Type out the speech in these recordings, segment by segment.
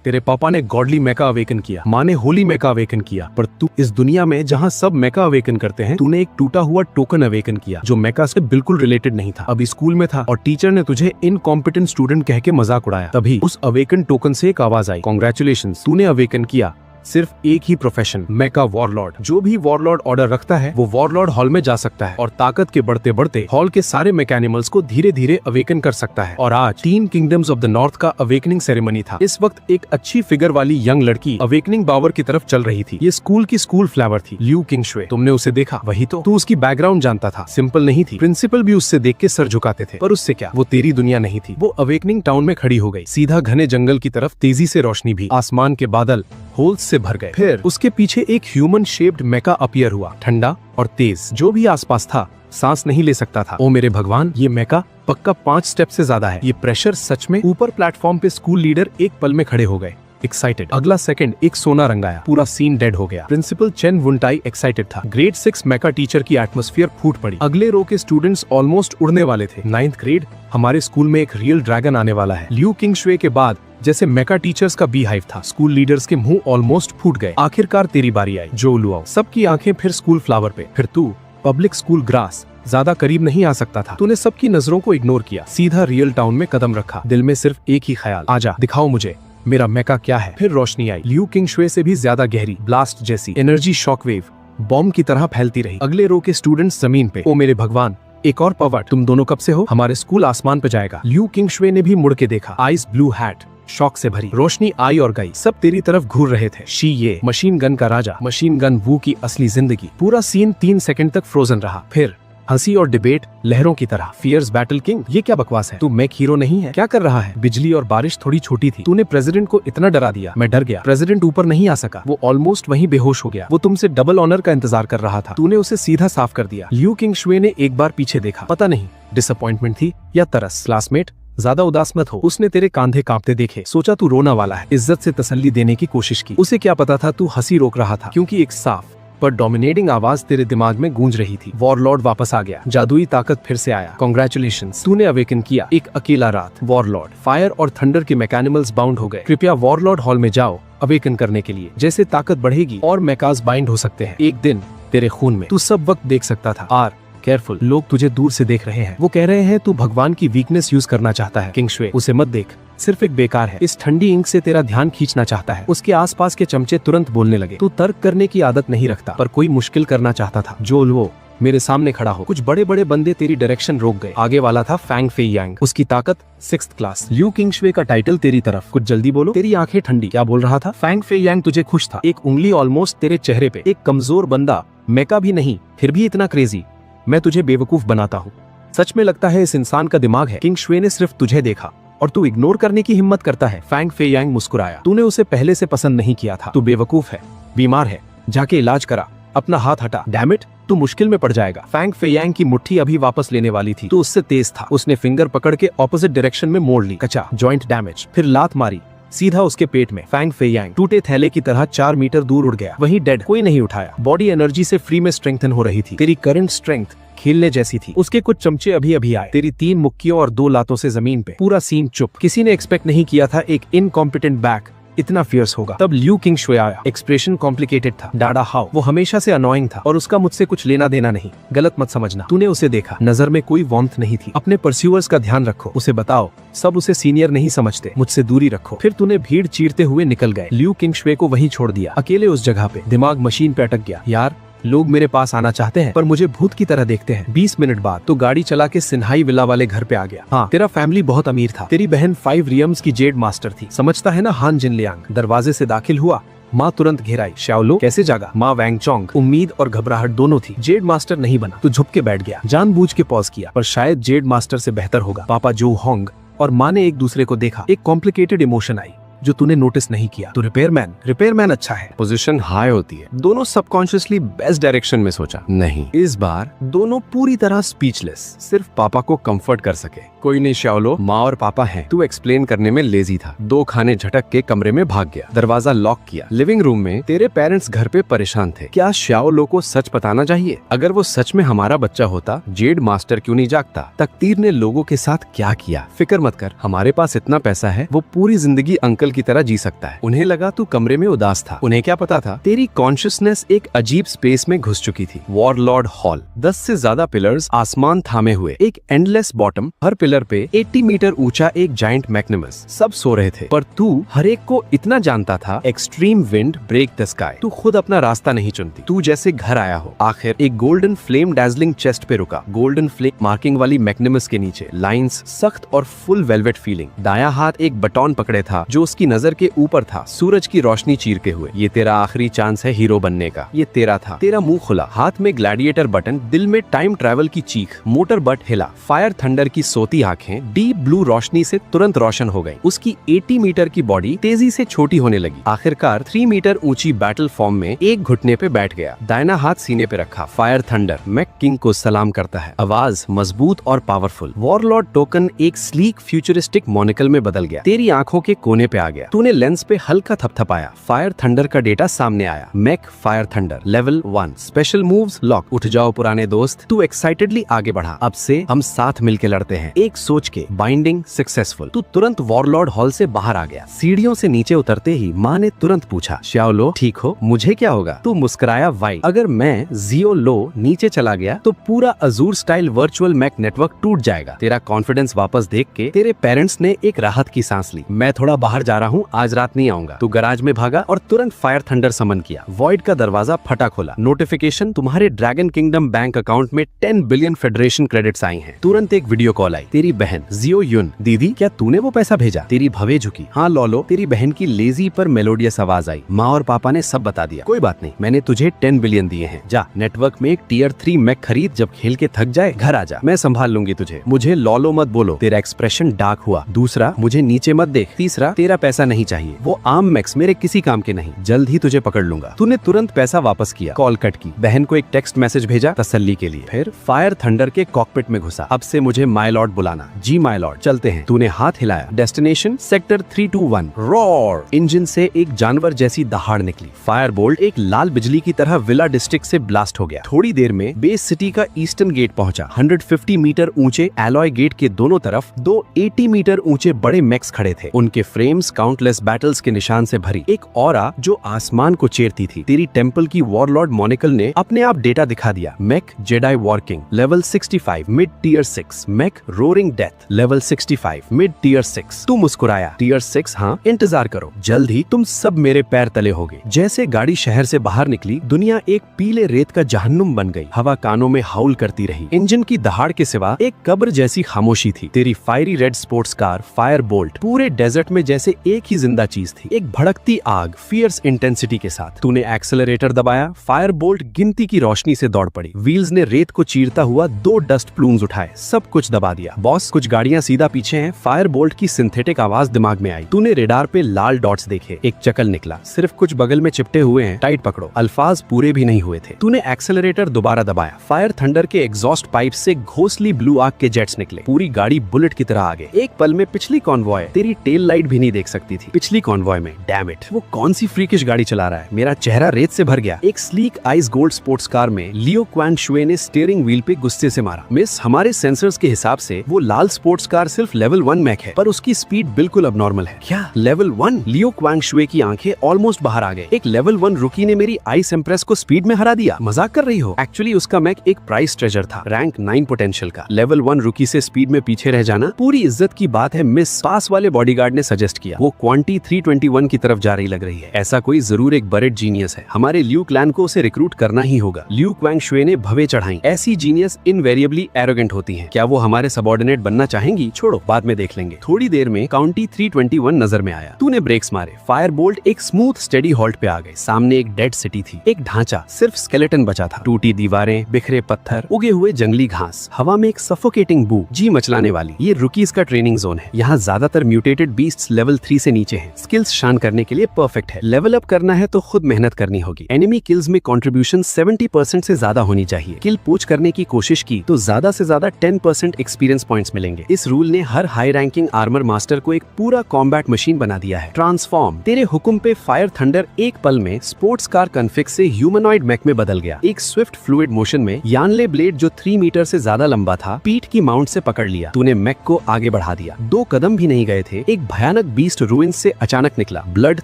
तेरे पापा ने गॉडली मेका अवेकन किया, माँ ने होली मेका अवेकन किया, पर तू इस दुनिया में जहाँ सब मेका अवेकन करते हैं, तूने एक टूटा हुआ टोकन अवेकन किया जो मेका से बिल्कुल रिलेटेड नहीं था। अभी स्कूल में था और टीचर ने तुझे इनकॉम्पिटेंट स्टूडेंट कह के मजाक उड़ाया। तभी उस अवेकन टोकन से एक आवाज आई, कांग्रेचुलेशंस, तूने अवेकन किया सिर्फ एक ही प्रोफेशन, मेका वॉरलॉर्ड। जो भी वॉरलॉर्ड ऑर्डर रखता है वो वॉरलॉर्ड हॉल में जा सकता है और ताकत के बढ़ते बढ़ते हॉल के सारे मैकेनिमल्स को धीरे धीरे अवेकन कर सकता है। और आज 3 किंगडम्स ऑफ द नॉर्थ का अवेकनिंग सेरेमनी था। इस वक्त एक अच्छी फिगर वाली यंग लड़की अवेकनिंग पावर की तरफ चल रही थी। ये स्कूल की स्कूल फ्लावर थी, ल्यू किंगशुए। तुमने उसे देखा? वही तो। तू उसकी बैकग्राउंड जानता था, सिंपल नहीं थी। प्रिंसिपल भी उससे देख के सर झुकाते थे, पर उससे क्या, वो तेरी दुनिया नहीं थी। वो अवेकनिंग टाउन में खड़ी हो गई, सीधा घने जंगल की तरफ तेजी से रोशनी भी, आसमान के बादल होल्स से भर गए। फिर उसके पीछे एक ह्यूमन शेप्ड मेका अपीयर हुआ, ठंडा और तेज। जो भी आसपास था सांस नहीं ले सकता था। ओ मेरे भगवान, ये मेका पक्का 5 स्टेप से ज्यादा है। ये प्रेशर सच में। ऊपर प्लेटफॉर्म पे स्कूल लीडर एक पल में खड़े हो गए, एक्साइटेड। अगला सेकंड एक सोना रंगाया, पूरा सीन डेड हो गया। प्रिंसिपल चेन वुनटाई एक्साइटेड था। ग्रेड 6 मेका टीचर की एटमॉस्फेयर फूट पड़ी। अगले रो के स्टूडेंट्स ऑलमोस्ट उड़ने वाले थे। 9th ग्रेड, हमारे स्कूल में एक रियल ड्रैगन आने वाला है। ल्यू किंगशुए के बाद जैसे मेका टीचर्स का बी हाइव था। स्कूल लीडर्स के मुंह ऑलमोस्ट फूट गए। आखिरकार तेरी बारी आई, जो लुआओ। सबकी आंखें फिर स्कूल फ्लावर पे, फिर तू पब्लिक स्कूल ग्रास। ज्यादा करीब नहीं आ सकता था। तूने सबकी नजरों को इग्नोर किया, सीधा रियल टाउन में कदम रखा। दिल में सिर्फ एक ही ख्याल, आजा दिखाओ मुझे मेरा मेका क्या है। फिर रोशनी आई, ल्यू किंगशुए से भी ज्यादा गहरी, ब्लास्ट जैसी एनर्जी शॉकवेव बॉम्ब की तरह फैलती रही। अगले रो के स्टूडेंट्स जमीन पे। ओ मेरे भगवान, एक और पावर। तुम दोनों कब से हो? हमारे स्कूल आसमान पे जाएगा। ल्यू किंगशुए ने भी मुड़ के देखा, आइस ब्लू हैट शॉक से भरी। रोशनी आई और गई, सब तेरी तरफ घूर रहे थे। शी ये मशीन गन का राजा, मशीन गन वू की असली जिंदगी। पूरा सीन 3 सेकंड तक फ्रोजन रहा। फिर हंसी और डिबेट लहरों की तरह। फियर्स बैटल किंग, ये क्या बकवास है? तू मेक हीरो नहीं है, क्या कर रहा है? बिजली और बारिश थोड़ी छोटी थी, तूने प्रेसिडेंट को इतना डरा दिया। मैं डर गया। प्रेसिडेंट ऊपर नहीं आ सका, वो ऑलमोस्ट वहीं बेहोश हो गया। वो तुमसे डबल ऑनर का इंतजार कर रहा था, तूने उसे सीधा साफ कर दिया। ल्यू किंगशुए ने एक बार पीछे देखा, पता नहीं डिसअपॉइंटमेंट थी या तरस। क्लासमेट, ज्यादा उदास मत हो। उसने तेरे कांधे कांपते देखे, सोचा तू रोना वाला है। इज्जत से तसल्ली देने की कोशिश की। उसे क्या पता था तू हंसी रोक रहा था, क्योंकि एक साफ पर डोमिनेटिंग आवाज तेरे दिमाग में गूंज रही थी। वॉरलॉर्ड वापस आ गया, जादुई ताकत फिर से आया। कांग्रेचुलेशंस, तूने अवेकन किया। एक अकेला रात, वॉरलॉर्ड, फायर और थंडर के मैकेनिमल्स बाउंड हो गए। कृपया वॉरलॉर्ड हॉल में जाओ अवेकन करने के लिए। जैसे ताकत बढ़ेगी और मैकास बाइंड हो सकते हैं एक दिन तेरे खून में। तू सब वक्त देख सकता था। आर केयरफुल, लोग तुझे दूर से देख रहे हैं। वो कह रहे हैं तू भगवान की वीकनेस यूज करना चाहता है। किंगशुए, उसे मत देख, सिर्फ एक बेकार है। इस ठंडी इंक से तेरा ध्यान खींचना चाहता है। उसके आसपास के चमचे तुरंत बोलने लगे। तू तर्क करने की आदत नहीं रखता, पर कोई मुश्किल करना चाहता था। जो वो मेरे सामने खड़ा हो। कुछ बड़े बड़े बंदे तेरी डायरेक्शन रोक गए। आगे वाला था फैंग फे यांग, उसकी ताकत 6th क्लास। ल्यू किंगशुए का टाइटल तेरी तरफ। कुछ जल्दी बोलो। तेरी आंखें ठंडी। क्या बोल रहा था? फैंग फे यांग तुझे खुश था। एक उंगली ऑलमोस्ट तेरे चेहरे पे। एक कमजोर बंदा, मेका भी नहीं, फिर भी इतना क्रेजी। मैं तुझे बेवकूफ बनाता हूँ। सच में लगता है इस इंसान का दिमाग है। किंगशुए ने सिर्फ तुझे देखा और तू इग्नोर करने की हिम्मत करता है। फैंग फे यांग मुस्कुराया। तूने उसे पहले से पसंद नहीं किया था। तू बेवकूफ है, बीमार है, जाके इलाज करा। अपना हाथ हटा। डैम इट, तू मुश्किल में पड़ जाएगा। फैंग फे यांग की मुट्ठी अभी वापस लेने वाली थी, तो उससे तेज था। उसने फिंगर पकड़ के ऑपोजिट डायरेक्शन में मोड़ ली। कचा, जॉइंट डैमेज। फिर लात मारी, सीधा उसके पेट में। फैंग फे यांग टूटे थैले की तरह 4 मीटर दूर उड़ गया। वहीं डेड, कोई नहीं उठाया। बॉडी एनर्जी से फ्री में स्ट्रेंथन हो रही थी। तेरी करंट स्ट्रेंथ खेलने जैसी थी। उसके कुछ चमचे अभी अभी आए। तेरी 3 मुक्कियों और 2 लातों से जमीन पे। पूरा सीन चुप। किसी ने एक्सपेक्ट नहीं किया था एक इनकॉम्पिटेंट बैक इतना फियर्स होगा। तब ल्यू किंगशुए आया। एक्सप्रेशन कॉम्प्लिकेटेड था। डाडा हाउ, वो हमेशा से अनोइंग था और उसका मुझसे कुछ लेना देना नहीं। गलत मत समझना। तूने उसे देखा, नजर में कोई वार्मथ नहीं थी। अपने परस्यूअर्स का ध्यान रखो, उसे बताओ सब उसे सीनियर नहीं समझते। मुझसे दूरी रखो। फिर तूने भीड़ चीरते हुए निकल गए। ल्यू किंगशुए को वहीं छोड़ दिया, अकेले उस जगह पे। दिमाग मशीन पे अटक गया। यार, लोग मेरे पास आना चाहते हैं पर मुझे भूत की तरह देखते हैं। 20 मिनट बाद तो गाड़ी चला के सिन्हाई विला वाले घर पे आ गया। हाँ, तेरा फैमिली बहुत अमीर था। तेरी बहन 5 रियम्स की जेड मास्टर थी। समझता है ना हान जिनलियांग। दरवाजे से दाखिल हुआ, माँ तुरंत घेराई। शाओलो कैसे जागा? माँ वैंग चोंग। उम्मीद और घबराहट दोनों थी। जेड मास्टर नहीं बना तो झुक के बैठ गया। जानबूझ के पॉज किया, पर शायद जेड मास्टर से बेहतर होगा। पापा जो होंग और माँ ने एक दूसरे को देखा। एक कॉम्प्लिकेटेड इमोशन आई जो तूने नोटिस नहीं किया। तो रिपेयरमैन अच्छा है। पोजीशन हाई होती है। दोनों सबकॉन्शियसली बेस्ट डायरेक्शन में सोचा। नहीं, इस बार दोनों पूरी तरह स्पीचलेस, सिर्फ पापा को कंफर्ट कर सके। कोई नहीं श्याओलो, माँ और पापा हैं। तू एक्सप्लेन करने में लेजी था। 2 खाने झटक के कमरे में भाग गया, दरवाजा लॉक किया। लिविंग रूम में तेरे पेरेंट्स घर पे परेशान थे। क्या श्याओलो को सच बताना चाहिए? अगर वो सच में हमारा बच्चा होता, जेड मास्टर क्यों नहीं जागता? तकदीर ने लोगों के साथ क्या किया? फिक्र मत कर, हमारे पास इतना पैसा है, वो पूरी जिंदगी अंकल की तरह जी सकता है। उन्हें लगा तू कमरे में उदास था। उन्हें क्या पता था तेरी कॉन्शियसनेस एक अजीब स्पेस में घुस चुकी थी। वॉरलॉर्ड हॉल, 10 से ज्यादा पिलर्स आसमान थामे हुए, एक एंडलेस बॉटम, हर पिलर पे 80 मीटर ऊंचा एक जायंट मैग्निमस। सब सो रहे थे, पर तू हर एक को इतना जानता था। Extreme wind break the sky. तू खुद अपना रास्ता नहीं चुनती, तू जैसे घर आया हो। आखिर एक गोल्डन फ्लेम डैजलिंग चेस्ट पे रुका, गोल्डन फ्लेम मार्किंग वाली मैग्निमस के नीचे लाइंस, सख्त और फुल वेलवेट फीलिंग। दायां हाथ एक बटन पकड़े था जो उसकी नजर के ऊपर था, सूरज की रोशनी चीरते हुए। ये तेरा आखिरी चांस है हीरो बनने का। ये तेरा था। तेरा मुंह खुला, हाथ में ग्लैडिएटर बटन, दिल में टाइम ट्रैवल की चीख। मोटर बट हिला, फायर थंडर की सोती आंखें डीप ब्लू रोशनी से तुरंत रोशन हो गई। उसकी 80 मीटर की बॉडी तेजी से छोटी होने लगी। आखिरकार 3 मीटर ऊंची बैटल फॉर्म में एक घुटने पे बैठ गया, दाहिना हाथ सीने पे रखा। फायर थंडर मैक किंग को सलाम करता है। आवाज मजबूत और पावरफुल। वॉरलॉर्ड टोकन एक स्लीक फ्यूचरिस्टिक मोनिकल में बदल गया, तेरी आंखों के कोने पे आ गया। तूने लेंस पे हल्का थपथपाया, फायर थंडर का डेटा सामने आया। Mech fire thunder level 1, special moves lock. उठ जाओ पुराने दोस्त, तू एक्साइटेडली आगे बढ़ा। अब से हम साथ मिलके लड़ते हैं, एक सोच के, बाइंडिंग सक्सेसफुल। तू तुरंत वॉरलॉर्ड हॉल से बाहर आ गया। सीढ़ियों से नीचे उतरते ही माँ ने तुरंत पूछा, श्याओलो ठीक हो? मुझे क्या होगा? तू मुस्कुराया वाई। अगर मैं जियो लो नीचे चला गया तो पूरा azure style virtual mech network टूट जाएगा। तेरा कॉन्फिडेंस वापस देख के तेरे पेरेंट्स ने एक राहत की सांस ली। मैं थोड़ा बाहर जा रहा हूँ, आज रात नहीं आऊंगा। तू गराज में भागा और तुरंत फायर थंडर समन किया। वॉइड का दरवाजा फटा खोला। नोटिफिकेशन, तुम्हारे ड्रैगन किंगडम बैंक अकाउंट में 10 बिलियन फेडरेशन क्रेडिट्स आई हैं। तुरंत एक वीडियो कॉल आई। तेरी बहन जियो युन, दीदी क्या तूने वो पैसा भेजा? तेरी भवे झुकी। हाँ लॉलो, तेरी बहन की लेजी पर मेलोडियस आवाज आई। माँ और पापा ने सब बता दिया। कोई बात नहीं, मैंने तुझे 10 बिलियन दिए हैं। जा नेटवर्क में एक टियर 3 मैक खरीद, जब खेल के थक जाए घर आ जा, मैं संभाल लूंगी तुझे। मुझे लॉलो मत बोलो। तेरा एक्सप्रेशन डार्क हुआ। दूसरा, मुझे नीचे मत देख। तीसरा, तेरा पैसा नहीं चाहिए, वो आम मैक्स मेरे किसी काम के नहीं, जल्द ही तुझे पकड़ लूंगा। तूने तुरंत पैसा वापस किया, कॉल कट की, बहन को एक टेक्स्ट मैसेज भेजा तसल्ली के लिए, फिर फायर थंडर के कॉकपिट में घुसा। अब से मुझे माय लॉर्ड बुलाना। जी माय लॉर्ड, चलते हैं। तूने हाथ हिलाया। Destination sector 321। रॉर। इंजन से एक जानवर जैसी दहाड़ निकली। फायर बोल्ट एक लाल बिजली की तरह विला डिस्ट्रिक्ट से ब्लास्ट हो गया। थोड़ी देर में बेस सिटी का ईस्टर्न गेट पहुंचा। 150 मीटर ऊंचे एलॉय गेट के दोनों तरफ 2 80 मीटर ऊंचे बड़े मैक्स खड़े थे। उनके फ्रेम्स काउंटलेस बैटल्स के निशान से भरी, एक ऑरा जो आसमान को चीरती थी। तेरी टेंपल की वॉरलॉर्ड मोनिकल ने अपने आप डेटा दिखा दिया। Mech Jedi war king level 65 mid tier 6। Mech roaring death level 65 mid tier 6। तू मुस्कुराया। टियर 6? हाँ, इंतजार करो, जल्द ही तुम सब मेरे पैर तले होगे। जैसे गाड़ी शहर से बाहर निकली, दुनिया एक पीले रेत का जहन्नुम बन गई। हवा कानों में हाउल करती रही। इंजन की दहाड़ के सिवा एक कब्र जैसी खामोशी थी। तेरी fiery red sports car Fire Boltt पूरे डेजर्ट में जैसे एक ही जिंदा चीज थी, एक भड़कती आग फियर्स इंटेंसिटी के साथ। तूने एक्सेलरेटर दबाया। फायर बोल्ट गिनती की रोशनी से दौड़ पड़ी। व्हील्स ने रेत को चीरता हुआ 2 डस्ट प्लूम्स उठाए, सब कुछ दबा दिया। बॉस, कुछ गाड़ियां सीधा पीछे हैं। फायर बोल्ट की सिंथेटिक आवाज दिमाग में आई। तूने रेडार पे लाल डॉट्स देखे। एक चकल निकला, सिर्फ कुछ बगल में चिपटे हुए हैं, टाइट पकड़ो। अल्फाज पूरे भी नहीं हुए थे। तूने एक्सेलरेटर दोबारा दबाया। फायर थंडर के एग्जॉस्ट पाइप से घोंसली ब्लू आग के जेट्स निकले। पूरी गाड़ी बुलेट की तरह आगे। एक पल में पिछली कॉन्वॉय तेरी टेल लाइट भी नहीं देख सकती थी। पिछली कॉन्वॉय में, डैम इट, वो कौन सी फ्रीकिश गाड़ी चला रहा है? मेरा चेहरा रेत से भर गया। एक sleek ice gold sports car में लियो क्वान शुए ने स्टीयरिंग व्हील पे गुस्से से मारा। मिस, हमारे सेंसर्स के हिसाब से वो लाल स्पोर्ट्स कार सिर्फ लेवल 1 मैक है, पर उसकी स्पीड बिल्कुल अबनॉर्मल है। क्या लेवल 1? लियो क्वांग शुए की आंखें ऑलमोस्ट बाहर आ गए। एक लेवल 1 रुकी ने मेरी आइस एम्प्रेस को स्पीड में हरा दिया। मजाक कर रही हो? एक्चुअली उसका मैक एक प्राइस ट्रेजर था, रैंक 9 पोटेंशियल का। लेवल 1 रुकी से स्पीड में पीछे रह जाना पूरी इज्जत की बात है मिस, पास वाले बॉडीगार्ड ने सजेस्ट किया। वो क्वांटी 321 की तरफ जा रही लग रही है। ऐसा कोई जरूर एक बरेड जीनियस है। हमारे ल्यू क्लैन को उसे रिक्रूट करना ही होगा। लियो क्वांग शुए ने भवे चढ़ाई। ऐसी जीनियस इनवेरिएबली एरोगेंट होती हैं। क्या वो हमारे सबऑर्डिनेट बनना चाहेंगी? छोड़ो, बाद में देख लेंगे। थोड़ी देर में काउंटी 321 नजर में आया। तूने ब्रेक्स मारे। फायर बोल्ट एक स्मूथ स्टेडी हॉल्ट पे आ गए। सामने एक डेड सिटी थी। एक ढांचा, सिर्फ स्केलेटन बचा था। टूटी दीवारें, बिखरे पत्थर, उगे हुए जंगली घास, हवा में एक सफोकेटिंग बू, जी मचलाने वाली। ये रुकीज का ट्रेनिंग जोन है। यहाँ ज्यादातर म्यूटेटेड बीस्ट्स लेवल 3 से नीचे हैं। स्किल्स शान करने के लिए परफेक्ट है। लेवल अप करना है तो खुद मेहनत करनी होगी। एनिमी किल्स में कंट्रीब्यूशन 70% से ज्यादा होनी चाहिए। किल पूछ करने की कोशिश की तो ज्यादा से ज्यादा 10% एक्सपीरियंस पॉइंट्स मिलेंगे। इस रूल ने हर हाई रैंकिंग आर्मर मास्टर को एक पूरा कॉम्बैट मशीन बना दिया है। ट्रांसफॉर्म। तेरे हुक्म पे फायर थंडर एक पल में स्पोर्ट्स कार कॉन्फिग से ह्यूमनॉइड मैक में बदल गया। एक स्विफ्ट फ्लूइड मोशन में यानले ब्लेड जो 3 मीटर से ज्यादा लंबा था पीठ की माउंट से पकड़ लिया। तूने मैक को आगे बढ़ा दिया। 2 कदम भी नहीं गए थे, एक भयानक बीस्ट रूइन से अचानक निकला। Blood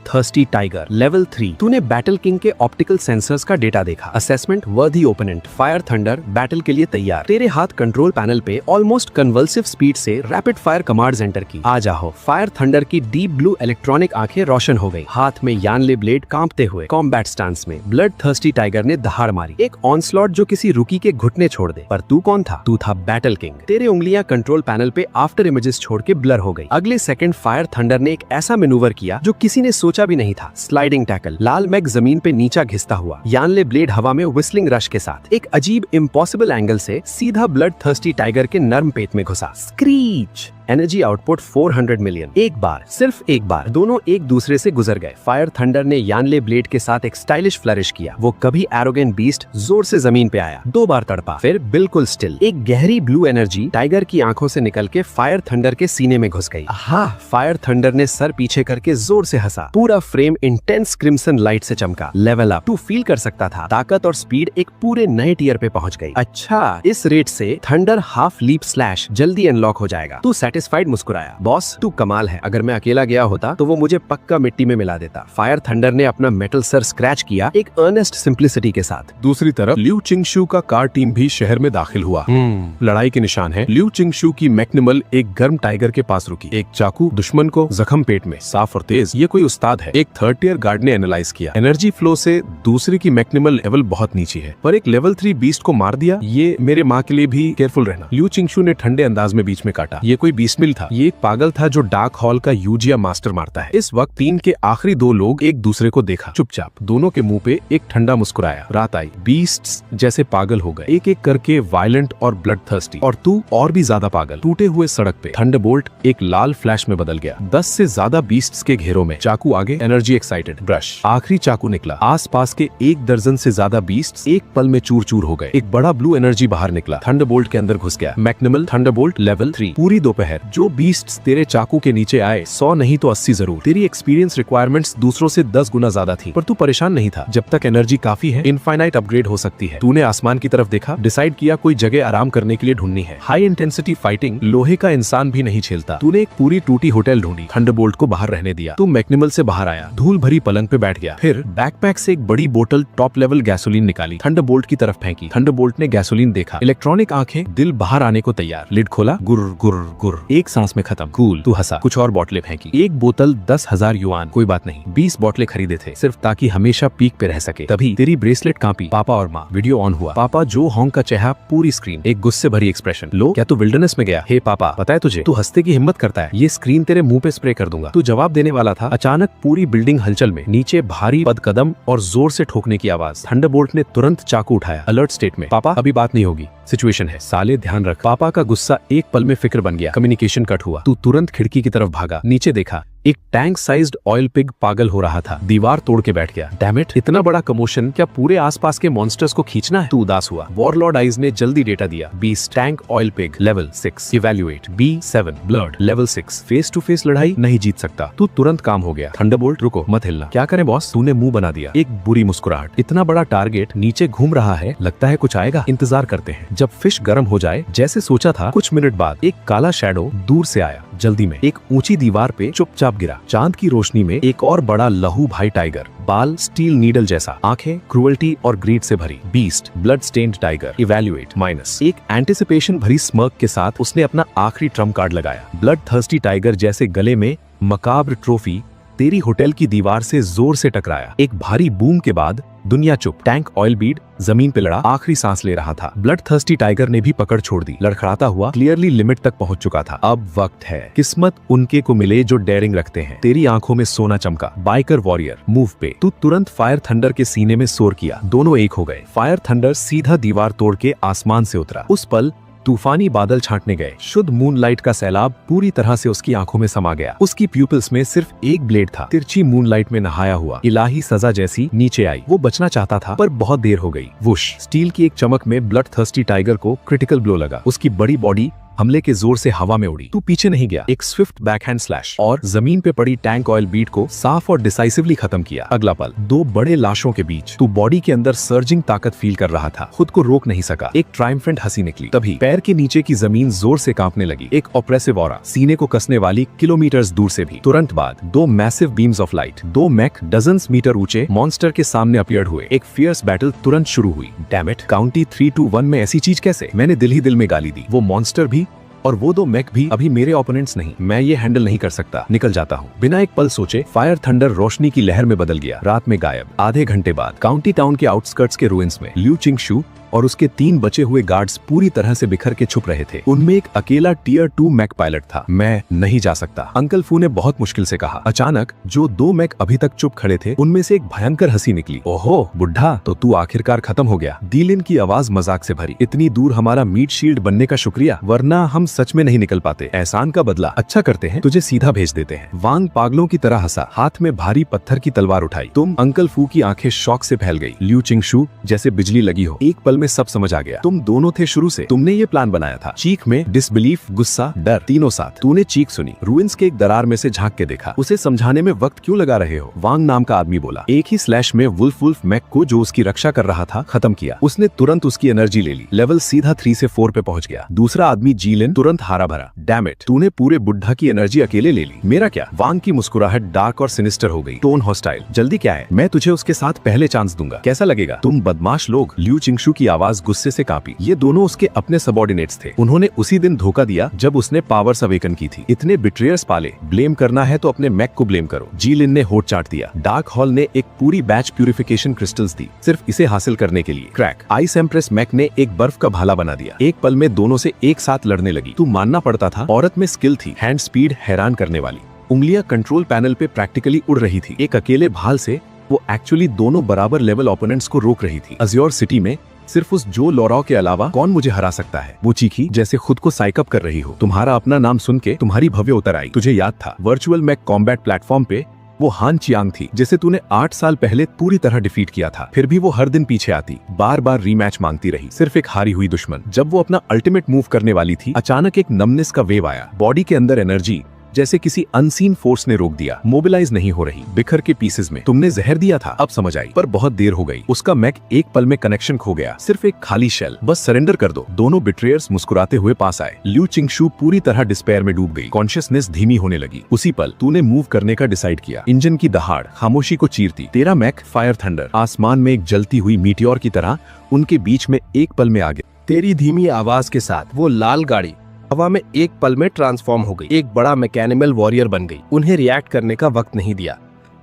thirsty tiger level 3। तूने बैटल किंग के ऑप्टिकल सेंसर्स का डेटा देखा। असेसमेंट वर्दी ओपोनेंट। फायर थंडर बैटल के लिए तैयार। तेरे हाथ कंट्रोल पैनल पे ऑलमोस्ट कन्वल्सिव स्पीड से रैपिड फायर कमांड्स एंटर की। आ जाओ। फायर थंडर की डीप ब्लू इलेक्ट्रॉनिक आंखें रोशन हो गई। हाथ में यानले ब्लेड कांपते हुए कॉम्बैट स्टांस में। ब्लड थर्स्टी टाइगर ने दहाड़ मारी। एक ऑनस्लॉट जो किसी रुकी के घुटने छोड़ दे। पर तू कौन था? तू था बैटल किंग। तेरे उंगलियां कंट्रोल पैनल पे आफ्टर इमेजेस छोड़ के ब्लर हो गई। अगले सेकंड फायर थंडर ने एक ऐसा मैनूवर किया जो किसी ने सोचा भी नहीं था। Sliding tackle. लाल मैग जमीन पे नीचा घिसता हुआ, यानले ब्लेड हवा में व्हिस्लिंग रश के साथ एक अजीब इम्पॉसिबल एंगल से सीधा ब्लड थर्स्टी टाइगर के नर्म पेट में घुसा। स्क्रीच। Energy output 400 million. एक बार, सिर्फ एक बार दोनों एक दूसरे से गुजर गए। फायर थंडर ने यानले ब्लेड के साथ एक स्टाइलिश फ्लरिश किया। वो कभी एरोगेंट बीस्ट जोर से जमीन पे आया, 2 बार तड़पा, फिर बिल्कुल स्टिल। एक गहरी ब्लू एनर्जी टाइगर की आंखों से निकल के फायर थंडर के सीने में घुस गई। हाँ, फायर थंडर ने सर पीछे करके जोर से हंसा। पूरा फ्रेम इंटेंस क्रिम्सन लाइट से चमका। Level up. तू फील कर सकता था ताकत और स्पीड एक पूरे नए टियर पे पहुंच गई। अच्छा, इस रेट से थंडर हाफ लीप स्लैश जल्दी अनलॉक हो जाएगा। तू सेटिस्फाइड मुस्कुराया। बॉस, तू कमाल है। अगर मैं अकेला गया होता तो वो मुझे पक्का मिट्टी में मिला देता। फायर थंडर ने अपना मेटल सर स्क्रैच किया एक अर्नेस्ट सिंप्लिसिटी के साथ। दूसरी तरफ लिu चिंगशू का कार टीम भी शहर में दाखिल हुआ। लड़ाई के निशान है। लिu चिंगशू की मैक्निमल एक गर्म टाइगर के पास रुकी। एक चाकू दुश्मन को जख्म पेट में, साफ और तेज। ये कोई उस्ताद है। एक 3rd टियर गार्ड ने एनालाइज किया। एनर्जी फ्लो से दूसरी की मैक्निमल लेवल बहुत नीचे है, पर एक लेवल 3 बीस्ट को मार दिया। ये मेरे माँ के लिए भी केयरफुल रहना। लिu चिंगशू ने ठंडे अंदाज में बीच में काटा। ये कोई बीस्ट मिल था? ये एक पागल था जो डार्क हॉल का यूजिया मास्टर मारता है। इस वक्त टीम के आखिरी 2 लोग एक दूसरे को देखा। चुपचाप दोनों के मुंह पे एक ठंडा मुस्कुराया। रात आई। बीस्ट्स जैसे पागल हो गए, एक एक करके वायलेंट और ब्लड थर्स्टी। और तू और भी ज्यादा पागल। टूटे हुए सड़क पे थंडरबोल्ट एक लाल फ्लैश में बदल गया। 10 से ज्यादा बीस्ट्स के घेरों में। चाकू आगे, एनर्जी एक्साइटेड। ब्रश। आखिरी चाकू निकला। आसपास के 1 दर्जन से ज्यादा बीस्ट्स एक पल में चूर चूर हो गए। एक बड़ा ब्लू एनर्जी बाहर निकला, थंडरबोल्ट के अंदर घुस गया। मैक्निमल थंडरबोल्ट लेवल 3। पूरी दोपहर जो बीस्ट्स तेरे चाकू के नीचे आए, 100 नहीं तो 80 जरूर। तेरी एक्सपीरियंस रिक्वायरमेंट्स दूसरों से 10 गुना ज्यादा थी, पर तू परेशान नहीं था। जब तक एनर्जी काफी है, इनफाइनाइट अपग्रेड हो सकती है। तूने आसमान की तरफ देखा, डिसाइड किया कोई जगह आराम करने के लिए ढूंढनी है। हाई इंटेंसिटी फाइटिंग लोहे का इंसान भी नहीं झेलता। तूने एक पूरी टूटी होटल ढूंढी, थंडरबोल्ट को बाहर रहने दिया। तू मैक्निमल से बाहर आया, धूल भरी पलंग पे बैठ गया। फिर बैकपैक से एक बड़ी बोतल टॉप लेवल गैसोलीन निकाली, थंडरबोल्ट की तरफ फेंकी। थंडरबोल्ट ने गैसोलीन देखा, इलेक्ट्रॉनिक आंखें दिल बाहर आने को तैयार। लिड खोला, गुर गुर गुर, एक सांस में खत्म। कूल। तू हंसा। कुछ और बोतलें फेंकी। एक बोतल 10,000 युआन, कोई बात नहीं। 20 बोतलें खरीदे थे सिर्फ ताकि हमेशा पीक पे रह सके। तभी तेरी ब्रेसलेट कांपी। पापा और माँ। वीडियो ऑन हुआ। पापा जो होंग का चेहरा, पूरी स्क्रीन, एक गुस्से भरी एक्सप्रेशन। लो, क्या तू विल्डरनेस में गया? हे पापा, पता है तुझे, तू हंसते की हिम्मत करता है, ये स्क्रीन तेरे मुंह पे स्प्रे कर दूंगा। तू जवाब देने वाला था, अचानक पूरी बिल्डिंग हलचल में। नीचे भारी पदकदम और जोर से ठोकने की आवाज। थंडरबोल्ट ने तुरंत चाकू उठाया, अलर्ट स्टेट में। पापा, अभी बात नहीं होगी, सिचुएशन है। साले ध्यान रख। पापा का गुस्सा एक पल में फिक्र बन गया। कम्युनिकेशन कट हुआ। तू तुरंत खिड़की की तरफ भागा, नीचे देखा, एक टैंक साइज्ड ऑयल पिग पागल हो रहा था, दीवार तोड़ के बैठ गया। डैम इट, इतना बड़ा कमोशन, क्या पूरे आसपास के मॉन्स्टर्स को खींचना है? तू उदास हुआ। वॉरलॉर्ड आइज ने जल्दी डेटा दिया। Beast, tank oil pig level 6, evaluate B7, blood level 6। Face to face लड़ाई नहीं जीत सकता। तू तुरंत काम हो गया। थंडरबोल्ट, रुको, मत हिलना। क्या करें बॉस? तूने मुंह बना दिया। एक बुरी मुस्कुराहट। इतना बड़ा टारगेट नीचे घूम रहा है, लगता है कुछ आएगा। इंतजार करते हैं जब फिश गर्म हो जाए। जैसे सोचा था, कुछ मिनट बाद एक काला शैडो दूर से आया। जल्दी में एक ऊंची दीवार पे चुपचाप गिरा। चांद की रोशनी में एक और बड़ा लहू भाई टाइगर, बाल स्टील नीडल जैसा, आंखें क्रूअल्टी और ग्रीड से भरी। Beast, blood stained tiger, evaluate -। एक एंटिसिपेशन भरी स्मर्क के साथ उसने अपना आखिरी ट्रम्प कार्ड लगाया। ब्लड थर्स्टी टाइगर जैसे गले में मकाब्र ट्रॉफी तेरी होटल की दीवार से जोर से टकराया। एक भारी बूम के बाद दुनिया चुप। टैंक ऑयल बीड जमीन पे लड़ा, आखिरी सांस ले रहा था। ब्लड थर्स्टी टाइगर ने भी पकड़ छोड़ दी, लड़खड़ाता हुआ क्लियरली लिमिट तक पहुंच चुका था। अब वक्त है। किस्मत उनके को मिले जो डेयरिंग रखते हैं। तेरी आंखों में सोना चमका। बाइकर वॉरियर, मूव पे। तू तुरंत फायर थंडर के सीने में सोर किया। दोनों एक हो गए। फायर थंडर सीधा दीवार तोड़ के आसमान से उतरा। उस पल तूफानी बादल छांटने गए। शुद्ध मूनलाइट का सैलाब पूरी तरह से उसकी आंखों में समा गया। उसकी प्यूपिल्स में सिर्फ एक ब्लेड था, तिरछी मूनलाइट में नहाया हुआ, इलाही सजा जैसी नीचे आई। वो बचना चाहता था पर बहुत देर हो गई। वुश, स्टील की एक चमक में ब्लड थर्स्टी टाइगर को क्रिटिकल ब्लो लगा। उसकी बड़ी बॉडी हमले के जोर से हवा में उड़ी। तू पीछे नहीं गया, एक स्विफ्ट बैकहैंड स्लैश और जमीन पे पड़ी टैंक ऑयल बीट को साफ और डिसाइसिवली खत्म किया। अगला पल, दो बड़े लाशों के बीच तू बॉडी के अंदर सर्जिंग ताकत फील कर रहा था, खुद को रोक नहीं सका। एक ट्रायम्फेंट हंसी निकली। तभी पैर के नीचे की जमीन जोर से कांपने लगी, एक ऑप्रेसिव ऑरा, सीने को कसने वाली किलोमीटर्स दूर से भी। तुरंत बाद दो मैसिव बीम्स ऑफ लाइट, दो मैक डजन्स मीटर ऊंचे मॉन्स्टर के सामने अपीयर्ड हुए। एक फियर्स बैटल तुरंत शुरू हुई। डैम इट, काउंटी 3, 2, 1 में ऐसी चीज कैसे? मैंने दिल ही दिल में गाली दी। वो मॉन्स्टर भी और वो दो मैक भी अभी मेरे ओपोनेंट्स नहीं। मैं ये हैंडल नहीं कर सकता, निकल जाता हूँ। बिना एक पल सोचे फायर थंडर रोशनी की लहर में बदल गया, रात में गायब। आधे घंटे बाद काउंटी टाउन के आउटस्कर्ट्स के रूइंस में ल्यू चिंगशू और उसके 3 बचे हुए गार्ड्स पूरी तरह से बिखर के छुप रहे थे। उनमें एक अकेला टियर 2 मैक पायलट था। मैं नहीं जा सकता, अंकल फू ने बहुत मुश्किल से कहा। अचानक जो 2 मैक अभी तक चुप खड़े थे उनमें से एक भयंकर हंसी निकली। ओहो बुढ़ा, तो तू आखिरकार खत्म हो गया। दीलिन की आवाज मजाक से भरी। इतनी दूर हमारा मीट शील्ड बनने का शुक्रिया, वरना हम सच में नहीं निकल पाते। एहसान का बदला अच्छा करते हैं, तुझे सीधा भेज देते हैं। वांग पागलों की तरह हंसा, हाथ में भारी पत्थर की तलवार उठाई। तुम? अंकल फू की आंखें शौक से फैल गई। ल्यू चिंगशू जैसे बिजली लगी हो, एक पल में सब समझ आ गया। तुम दोनों थे शुरू से, तुमने ये प्लान बनाया था। चीख में डिसबिलीफ, गुस्सा, डर, तीनों साथ। तूने चीख सुनी, रूइंस के एक दरार में से झांक के देखा। उसे समझाने में वक्त क्यों लगा रहे हो? वांग नाम का आदमी बोला। एक ही स्लैश में वुल्फ मैक को, जो उसकी रक्षा कर रहा था, खत्म किया। उसने तुरंत उसकी एनर्जी ले ली, लेवल सीधा 3 से 4 पे पहुंच गया। दूसरा आदमी जीलिन तुरंत हारा भरा। डैम इट, तूने पूरे बुढ़ा की एनर्जी अकेले ले ली। मेरा क्या? वांग की मुस्कुराहट डार्क और सिनिस्टर हो गई, टोन हॉस्टाइल। जल्दी क्या है? मैं तुझे उसके साथ पहले चांस दूंगा, कैसा लगेगा? तुम बदमाश लोग। ल्यू चिंगशू की आवाज गुस्से से कांपी। ये दोनों उसके अपने सबऑर्डिनेट्स थे। उन्होंने उसी दिन धोखा दिया जब उसने पावर्स अवेकन की थी। इतने बिट्रेयर्स पाले, ब्लेम करना है तो अपने मैक को ब्लेम करो। जीलिन ने होठ चाट दिया। डार्क हॉल ने एक पूरी बैच प्यूरिफिकेशन क्रिस्टल्स दी सिर्फ इसे हासिल करने के लिए। क्रैक, आइस एम्प्रेस मैक ने एक बर्फ का भाला बना दिया। एक पल में दोनों से एक साथ लड़ने लगी। तू मानना पड़ता था, औरत में स्किल थी, हैंड स्पीड हैरान करने वाली। उंगलियां कंट्रोल पैनल पे प्रैक्टिकली उड़ रही थी। एक अकेले भाल से वो एक्चुअली दोनों बराबर लेवल ओपोनेंट्स को रोक रही थी। अज्योर सिटी में सिर्फ उस जो लोराओ के अलावा कौन मुझे हरा सकता है? वो चीखी जैसे खुद को साइकअप कर रही हो। तुम्हारा अपना नाम सुन के तुम्हारी भव्य उतर आई। तुझे याद था वर्चुअल मैक कॉम्बैट प्लेटफॉर्म पे वो हान चियांग थी जिसे तूने 8 साल पहले पूरी तरह डिफीट किया था। फिर भी वो हर दिन पीछे आती, बार बार रीमैच मांगती रही, सिर्फ एक हारी हुई दुश्मन। जब वो अपना अल्टीमेट मूव करने वाली थी, अचानक एक नमनेस का वेव आया। बॉडी के अंदर एनर्जी जैसे किसी अनसीन फोर्स ने रोक दिया, मोबिलाइज नहीं हो रही, बिखर के पीसेस में। तुमने जहर दिया था, अब समझ आई, पर बहुत देर हो गई। उसका मैक एक पल में कनेक्शन खो गया, सिर्फ एक खाली शेल। बस सरेंडर कर दो। दोनों बिट्रेयर्स मुस्कुराते हुए पास आए। ल्यू चिंगशू पूरी तरह डिस्पेयर में डूब गई, कॉन्शियसनेस धीमी होने लगी। उसी पल तूने मूव करने का डिसाइड किया। इंजन की दहाड़ खामोशी को चीरती। तेरा मैक फायर थंडर आसमान में एक जलती हुई मीटियोर की तरह उनके बीच में एक पल में आ गया। तेरी धीमी आवाज के साथ वो लाल गाड़ी हवा में एक पल में ट्रांसफॉर्म हो गई, एक बड़ा मैकेनिमल वॉरियर बन गई। उन्हें रिएक्ट करने का वक्त नहीं दिया।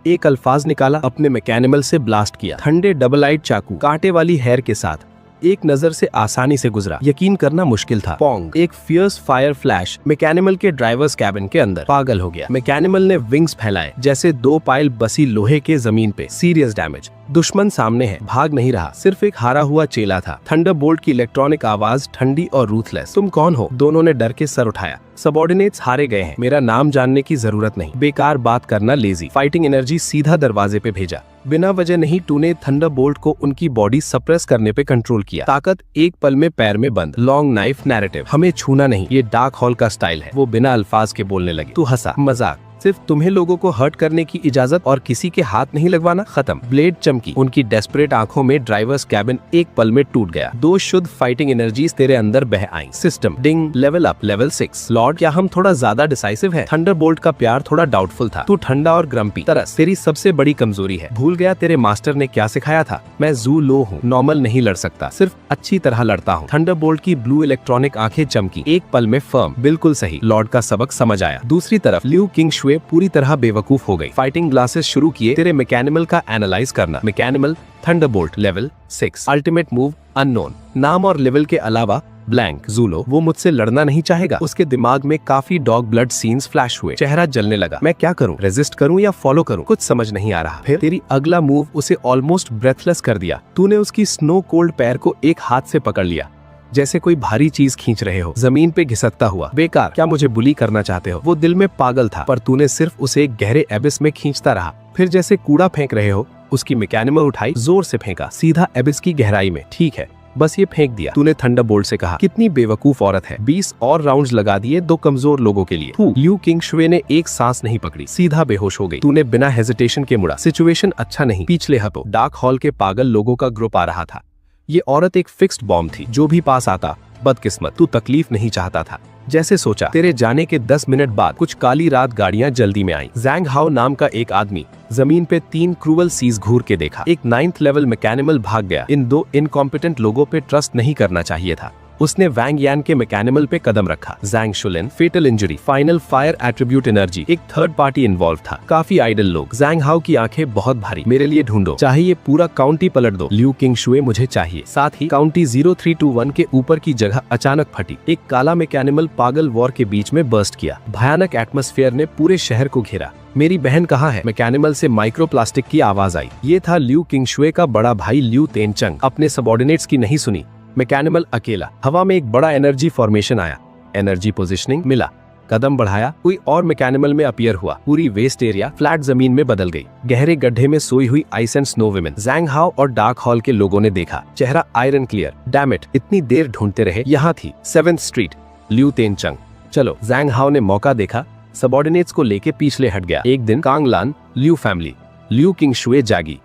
एक अल्फाज निकाला, अपने मैकेनिमल से ब्लास्ट किया। ठंडे डबल आइड चाकू कांटे वाली हेयर के साथ एक नजर से आसानी से गुजरा, यकीन करना मुश्किल था। पोंग, एक फियर्स फायर फ्लैश मैकेनिमल के ड्राइवर्स कैबिन के अंदर। पागल हो गया। मैकेनिमल ने विंग्स फैलाए जैसे 2 पाइल बसी लोहे के जमीन पे। Serious damage. दुश्मन सामने है, भाग नहीं रहा, सिर्फ एक हारा हुआ चेला था। थंडरबोल्ट की इलेक्ट्रॉनिक आवाज ठंडी और रूथलेस। तुम कौन हो? दोनों ने डर के सर उठाया। सबऑर्डिनेट्स हारे गए हैं, मेरा नाम जानने की जरूरत नहीं। बेकार बात करना लेजी। फाइटिंग एनर्जी सीधा दरवाजे पे भेजा। बिना वजह नहीं टूने थंडरबोल्ट को उनकी बॉडी सप्रेस करने पे कंट्रोल किया। ताकत एक पल में पैर में बंद। लॉन्ग नाइफ नैरेटिव, हमें छूना नहीं, ये डार्क हॉल का स्टाइल है। वो बिना अल्फाज के बोलने लगी। तू हंसा। मजाक, सिर्फ तुम्हें लोगों को हर्ट करने की इजाजत और किसी के हाथ नहीं लगवाना। खत्म। ब्लेड चमकी। उनकी डेस्परेट आंखों में ड्राइवर्स कैबिन एक पल में टूट गया। 2 शुद्ध फाइटिंग एनर्जीज तेरे अंदर बह आई। सिस्टम डिंग, लेवल अप, लेवल 6। लॉर्ड, क्या हम थोड़ा ज्यादा डिसाइसिव हैं? थंडरबोल्ट का प्यार थोड़ा डाउटफुल था। तू ठंडा और ग्रम्पी। तरस तेरी सबसे बड़ी कमजोरी है। भूल गया तेरे मास्टर ने क्या सिखाया था? मैं जू लो हूँ, नॉर्मल नहीं लड़ सकता, सिर्फ अच्छी तरह लड़ता हूँ। थंडरबोल्ट की ब्लू इलेक्ट्रॉनिक आंखें चमकी। एक पल में फर्म। बिल्कुल सही, लॉर्ड का सबक समझ आया। दूसरी तरफ ल्यू किंगशुए पूरी तरह बेवकूफ हो गई। फाइटिंग ग्लासेस शुरू किए तेरे मैकेनिमल का एनालाइज करना। Mech animal thunderbolt level 6। Ultimate move unknown. नाम और लेवल के अलावा ब्लैंक। जूलो, वो मुझसे लड़ना नहीं चाहेगा। उसके दिमाग में काफी डॉग ब्लड सीन्स फ्लैश हुए। चेहरा जलने लगा। मैं क्या करूं? रेजिस्ट करूं या फॉलो करूं? कुछ समझ नहीं आ रहा। फिर तेरी अगला मूव उसे ऑलमोस्ट ब्रेथलेस कर दिया। तूने उसकी स्नो कोल्ड पैर को एक हाथ से पकड़ लिया, जैसे कोई भारी चीज खींच रहे हो, जमीन पे घिसकता हुआ। बेकार, क्या मुझे बुली करना चाहते हो? वो दिल में पागल था, पर तूने सिर्फ उसे एक गहरे एबिस में खींचता रहा। फिर जैसे कूड़ा फेंक रहे हो, उसकी मैकेनिमल उठाई, जोर से फेंका, सीधा एबिस की गहराई में। ठीक है, बस ये फेंक दिया। तूने थंडरबोल्ट से कहा, कितनी बेवकूफ औरत है। 20 और राउंड्स लगा दिए 2 कमजोर लोगों के लिए। ल्यू किंगशुए ने एक सांस नहीं पकड़ी, सीधा बेहोश हो गई। तूने बिना हेजिटेशन के मुड़ा। सिचुएशन अच्छा नहीं। पिछले हफ्तों डार्क हॉल के पागल लोगों का ग्रुप आ रहा था। ये औरत एक फिक्स्ड बॉम्ब थी, जो भी पास आता बदकिस्मत। तू तकलीफ नहीं चाहता था। जैसे सोचा। तेरे जाने के 10 मिनट बाद कुछ काली रात गाड़ियां जल्दी में आई। जैंग हाओ नाम का एक आदमी जमीन पे 3 क्रूवल सीज घूर के देखा। एक 9th लेवल मैकेनिमल भाग गया। इन 2 इनकॉम्पिटेंट लोगों पे ट्रस्ट नहीं करना चाहिए था। उसने वैंग यान के मैकेनिमल पे कदम रखा। Zhang Shulin, fatal injury, final fire attribute energy. एक थर्ड पार्टी इन्वॉल्व था, काफी आइडल लोग। जैंग हाओ की आंखें बहुत भारी। मेरे लिए ढूंढो, चाहे ये पूरा काउंटी पलट दो। ल्यू किंगशुए मुझे चाहिए। साथ ही काउंटी 0321 के ऊपर की जगह अचानक फटी। एक काला मैकेनिमल पागल वॉर के बीच में बर्स्ट किया। भयानक एटमॉस्फेयर ने पूरे शहर को घेरा। मेरी बहन कहाँ है? मैकेनिमल से माइक्रोप्लास्टिक की आवाज आई। ये था ल्यू किंगशुए का बड़ा भाई ल्यू तेनचंग। अपने सबऑर्डिनेट्स की नहीं सुनी। मैकेनिमल अकेला। हवा में एक बड़ा एनर्जी फॉर्मेशन आया। एनर्जी पोजीशनिंग मिला। कदम बढ़ाया, कोई और मैकेनिमल में अपीयर हुआ। पूरी वेस्ट एरिया फ्लैट जमीन में बदल गई। गहरे गड्ढे में सोई हुई आइस एंड स्नो विमेन। जैंग हाओ और डार्क हॉल के लोगों ने देखा। चेहरा आयरन क्लियर। डैम इट, इतनी देर ढूंढते रहे। यहाँ थी 7th स्ट्रीट, ल्यू तेनचंग। चलो। जैंग हाओ ने मौका देखा, सबऑर्डिनेट्स को लेके पिछले हट गया। एक दिन कांगलान, ल्यू फैमिली, ल्यू किंगशुए जागी।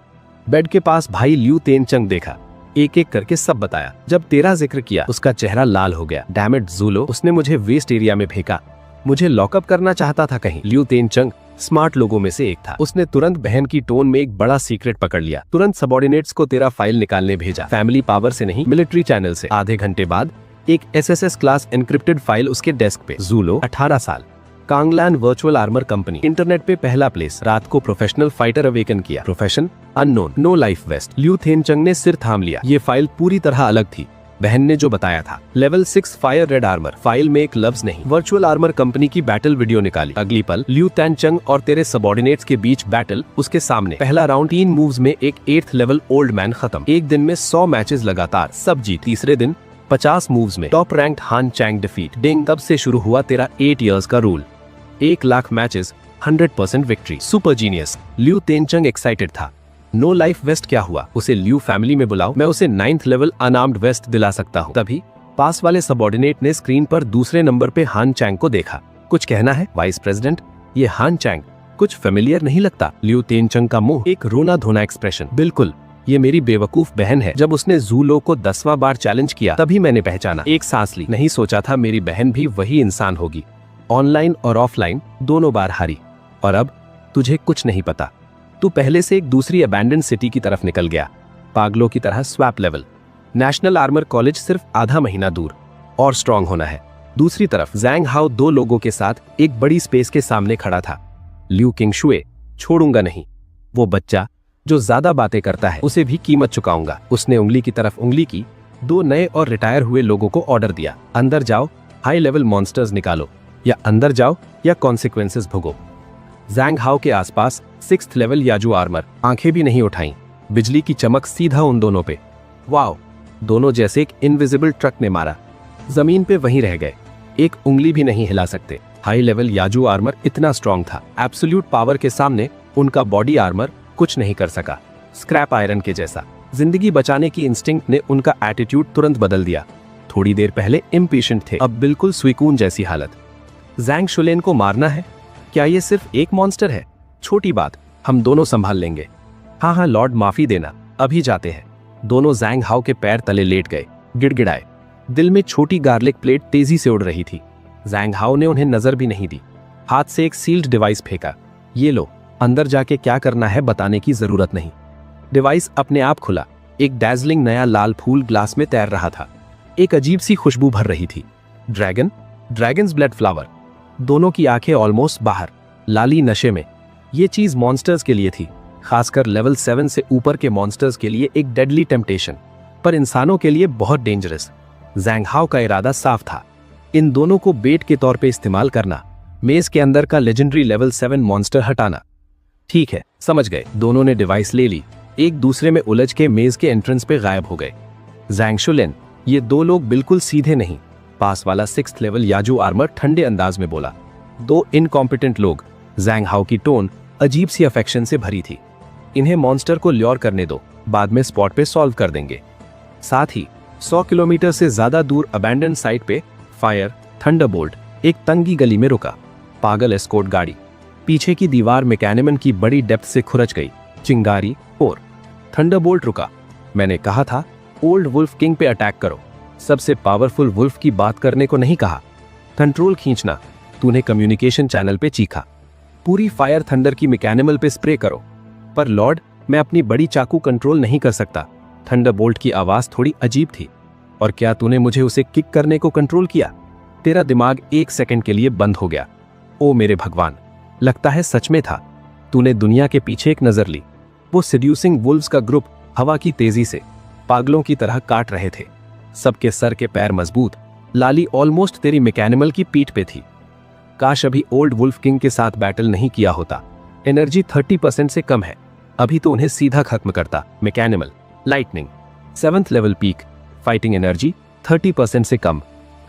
बेड के पास भाई ल्यू तेनचंग देखा। एक एक करके सब बताया। जब तेरा जिक्र किया, उसका चेहरा लाल हो गया। डैम इट ज़ूलो, उसने मुझे वेस्ट एरिया में फेंका। मुझे लॉकअप करना चाहता था कहीं। ल्यू तेनचंग स्मार्ट लोगों में से एक था। उसने तुरंत बहन की टोन में एक बड़ा सीक्रेट पकड़ लिया। तुरंत सबऑर्डिनेट्स को तेरा फाइल निकालने भेजा। फैमिली पावर से नहीं, मिलिट्री चैनल से। आधे घंटे बाद एक SSS क्लास एनक्रिप्टेड फाइल उसके डेस्क पे। ज़ूलो, 18 साल, कांगलान वर्चुअल आर्मर कंपनी, इंटरनेट पे पहला प्लेस। रात को प्रोफेशनल फाइटर अवेकन किया। Profession unknown, no life waste. Liu Tencheng ने सिर थाम लिया। ये फाइल पूरी तरह अलग थी। बहन ने जो बताया था। Level 6 fire red armour. File में एक लफ्ज नहीं। वर्चुअल आर्मर कंपनी की बैटल वीडियो निकाली। अगली पल ल्यू तेनचंग और तेरे सबऑर्डिनेट्स के बीच बैटल। उसके सामने पहला राउंड 3 मूव्स में एक 8th लेवल ओल्ड मैन खत्म। एक दिन में 100 मैचेस लगातार, सब जीत। तीसरे दिन 50 मूव्स में top ranked Han Chang defeat. Ding, तब से शुरू हुआ तेरा 8 इयर्स का रूल। 1 lakh matches, 100% victory. Super genius. Liu Tencheng excited था। नो लाइफ वेस्ट क्या हुआ? उसे ल्यू फैमिली में बुलाओ, मैं उसे 9th लेवल अनआर्म्ड वेस्ट दिला सकता हूँ। तभी पास वाले सबऑर्डिनेट ने स्क्रीन पर दूसरे नंबर पे हान चैंग को देखा। कुछ कहना है वाइस प्रेसिडेंट? ये हान चैंग कुछ फेमिलियर नहीं लगता? ल्यू तेनचंग का मुंह एक रोना धोना एक्सप्रेशन। बिल्कुल, ये मेरी बेवकूफ बहन है। जब उसने ज़ूलो को 10वां बार चैलेंज किया, तभी मैंने पहचाना। एक सांस ली। नहीं सोचा था मेरी बहन भी वही इंसान होगी। ऑनलाइन और ऑफलाइन दोनों बार हारी। और अब तुझे कुछ नहीं पता। तू पहले से एक दूसरी अबैंडन सिटी की तरफ निकल गया। पागलों की तरह swap level. National armour college सिर्फ आधा महीना दूर। और स्ट्रांग होना है। दूसरी तरफ जैंग हाओ 2 लोगों के साथ एक बड़ी स्पेस के सामने खड़ा था। ल्यू किंगशुए, छोड़ूंगा नहीं। वो बच्चा जो ज्यादा बातें करता है, उसे भी कीमत चुकाऊंगा। उसने उंगली की तरफ उंगली की। 2 नए और रिटायर हुए लोगों को ऑर्डर दिया। अंदर जाओ, हाई लेवल मॉन्स्टर्स निकालो। या अंदर जाओ या कॉन्सिक्वेंसेस भुगो। जैंग हाओ के आसपास 6th लेवल याजू आर्मर। आंखें भी नहीं उठाई। बिजली की चमक सीधा उन दोनों पे। वाओ, दोनों जैसे एक इनविजिबल ट्रक ने मारा। जमीन पे वहीं रह गए, एक उंगली भी नहीं हिला सकते। हाई लेवल याजू आर्मर इतना स्ट्रॉन्ग था, एब्सोल्यूट पावर के सामने उनका बॉडी आर्मर कुछ नहीं कर सका। स्क्रैप आयरन के जैसा। जिंदगी बचाने की इंस्टिंक्ट ने उनका एटीट्यूड तुरंत बदल दिया। थोड़ी देर पहले इम्पेशेंट थे, अब बिल्कुल सुकून जैसी हालत। जैंग शुलिन को मारना है? क्या ये सिर्फ एक मॉन्स्टर है? छोटी बात, हम दोनों संभाल लेंगे। हाँ लॉर्ड, माफी देना, अभी जाते हैं। दोनों जैंग हाओ के पैर तले लेट गए, गिड़गिड़ाए। दिल में छोटी गार्लिक प्लेट तेजी से उड़ रही थी। जैंग हाओ ने उन्हें नजर भी नहीं दी। हाथ से एक सील्ड डिवाइस फेंका। ये लो, अंदर जाके क्या करना है बताने की जरूरत नहीं। डिवाइस अपने आप खुला। एक डैजलिंग नया लाल फूल ग्लास में तैर रहा था। एक अजीब सी खुशबू भर रही थी। Dragons blood flower. दोनों की आंखें ऑलमोस्ट बाहर, लाली नशे में। ये चीज मॉन्स्टर्स के लिए थी, खासकर लेवल 7 से ऊपर के मॉन्स्टर्स के लिए एक डेडली टेम्पटेशन, पर इंसानों के लिए बहुत डेंजरस। जैंग हाओ का इरादा साफ था, इन दोनों को बेट के तौर पे इस्तेमाल करना, मेज के अंदर का लेजेंडरी लेवल 7 मॉन्स्टर हटाना। ठीक है, समझ गए। दोनों ने डिवाइस ले ली, एक दूसरे में उलझ के मेज के एंट्रेंस पे गायब हो गए। जैंग शुलिन, ये 2 लोग बिल्कुल सीधे नहीं। पास वाला 6th लेवल याजू आर्मर ठंडे अंदाज में बोला। 2 इनकॉम्पिटेंट लोग। जैंग हाओ की टोन अजीब सी अफेक्शन से भरी थी। इन्हें मॉन्स्टर को ल्योर करने दो, बाद में स्पॉट पे सॉल्व कर देंगे। साथ ही 100 किलोमीटर से ज्यादा दूर अबैंडन साइट पे फायर थंडरबोल्ट एक तंगी गली में रुका। पागल एस्कॉर्ट गाड़ी, पीछे की दीवार मैकेनिमन की बड़ी डेप्थ से खुरच गई, चिंगारी और थंडरबोल्ट रुका। मैंने कहा था ओल्ड वुल्फ किंग पे अटैक करो, सबसे पावरफुल वुल्फ की बात करने को नहीं कहा। कंट्रोल खींचना, तूने कम्युनिकेशन चैनल पे चीखा। पूरी फायर थंडर की मैकेनिमल पे स्प्रे करो। पर लॉर्ड, मैं अपनी बड़ी चाकू कंट्रोल नहीं कर सकता। थंडरबोल्ट की आवाज थोड़ी अजीब थी। और क्या तूने मुझे उसे किक करने को कंट्रोल किया? तेरा दिमाग 1 सेकंड के लिए बंद हो गया। ओ मेरे भगवान, लगता है सच में था। तूने दुनिया के पीछे एक नजर ली। वो सेड्यूसिंग वुल्व्स का ग्रुप हवा की तेजी से पागलों की तरह काट रहे थे। सबके सर के पैर मजबूत, लाली ऑलमोस्ट तेरी मैकेनिमल की पीठ पे थी। काश अभी ओल्ड वुल्फ किंग के साथ बैटल नहीं किया होता। एनर्जी 30% से कम है, अभी तो उन्हें सीधा खत्म करता। Mech animal lightning 7th level peak, fighting energy 30% से कम।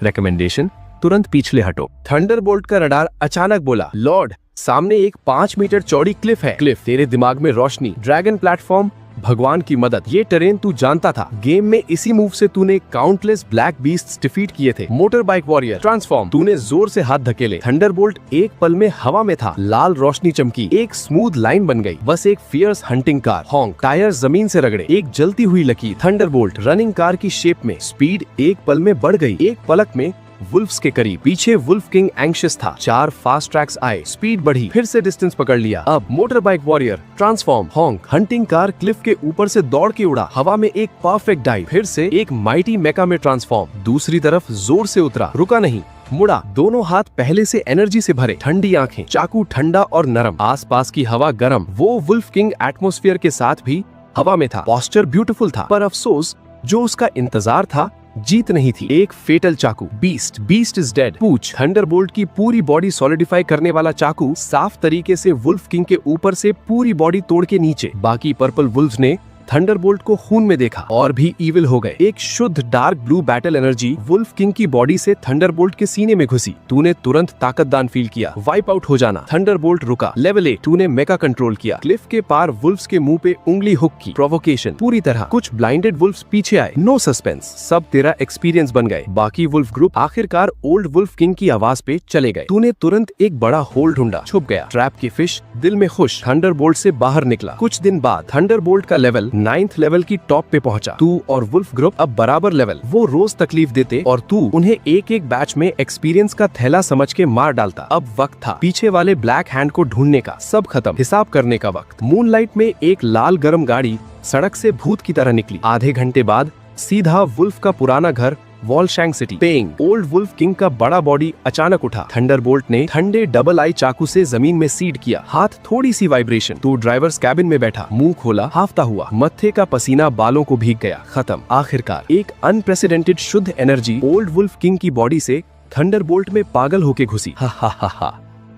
रिकमेंडेशन, तुरंत पीछे हटो। थंडरबोल्ट का रडार अचानक बोला, लॉर्ड सामने एक 5 मीटर चौड़ी क्लिफ है। क्लिफ, तेरे दिमाग में रोशनी, ड्रैगन प्लेटफॉर्म, भगवान की मदद। ये टेरेन तू जानता था। गेम में इसी मूव से तूने काउंटलेस ब्लैक बीस्ट्स डिफीट किए थे। मोटर बाइक वॉरियर ट्रांसफॉर्म, तूने जोर से हाथ धकेले। थंडरबोल्ट एक पल में हवा में था। लाल रोशनी चमकी, एक स्मूथ लाइन बन गई। बस एक fierce hunting car. Honk, tyre जमीन से रगड़े, एक जलती हुई लकीर। थंडरबोल्ट रनिंग कार की शेप में, स्पीड एक पल में बढ़ गई। एक पलक में वुल्फ्स के करीब। पीछे वुल्फ किंग एंग्शियस था। 4 फास्ट ट्रैक्स आए, स्पीड बढ़ी, फिर से डिस्टेंस पकड़ लिया। अब motor bike warrior transform. हॉन्क, hunting car Cliff के ऊपर से दौड़ के उड़ा। हवा में एक परफेक्ट डाइव, फिर से एक माइटी मेका में ट्रांसफॉर्म। दूसरी तरफ जोर से उतरा, रुका नहीं, मुड़ा। दोनों हाथ पहले से एनर्जी से भरे, ठंडी आंखें, चाकू ठंडा और नरम, आसपास की हवा गरम। वो वुल्फ किंग एटमॉस्फेयर के साथ भी हवा में था। पोस्चर ब्यूटीफुल था, पर अफसोस जो उसका इंतजार था जीत नहीं थी। एक फेटल चाकू। Beast is dead. पूछ, थंडरबोल्ट की पूरी बॉडी सॉलिडिफाई करने वाला चाकू साफ तरीके से वुल्फ किंग के ऊपर से पूरी बॉडी तोड़ के नीचे। बाकी पर्पल वुल्व्स ने थंडरबोल्ट को खून में देखा और भी ईविल हो गए। एक शुद्ध dark blue battle energy wolf king की बॉडी से थंडरबोल्ट के सीने में घुसी। तूने तुरंत ताकतदान फील किया। वाइप आउट हो जाना। थंडरबोल्ट रुका। लेवल 8, तूने मेका कंट्रोल किया। क्लिफ के पार वुल्व्स के मुंह पे उंगली हुक की। प्रोवोकेशन पूरी तरह। कुछ ब्लाइंडेड वुल्व्स पीछे आए। नो सस्पेंस, सब तेरा एक्सपीरियंस बन गए। बाकी वुल्फ ग्रुप आखिरकार ओल्ड वुल्फ किंग की आवाज पे चले गए। तूने तुरंत एक बड़ा होल ढूंढा, छुप गया। ट्रैप की फिश, दिल में खुश, थंडरबोल्ट से बाहर निकला। कुछ दिन बाद थंडरबोल्ट का लेवल 9th लेवल की टॉप पे पहुंचा। तू और वुल्फ ग्रुप अब बराबर लेवल। वो रोज तकलीफ देते और तू उन्हें एक एक बैच में एक्सपीरियंस का थैला समझ के मार डालता। अब वक्त था पीछे वाले ब्लैक हैंड को ढूंढने का। सब खत्म, हिसाब करने का वक्त। मूनलाइट में एक लाल गरम गाड़ी सड़क से भूत की तरह निकली। आधे घंटे बाद सीधा वुल्फ का पुराना घर वॉलशैंग सिटी। पेंग, ओल्ड वुल्फ किंग का बड़ा बॉडी अचानक उठा। थंडरबोल्ट ने ठंडे डबल आई चाकू से जमीन में सीड किया। हाथ थोड़ी सी वाइब्रेशन। तू ड्राइवर्स कैबिन में बैठा, मुंह खोला, हाफता हुआ। मत्थे का पसीना बालों को भीग गया। खत्म। आखिरकार एक अनप्रेसिडेंटेड शुद्ध एनर्जी ओल्ड वुल्फ किंग की बॉडी से थंडरबोल्ट में पागल होके घुसी। हा हा हा हा।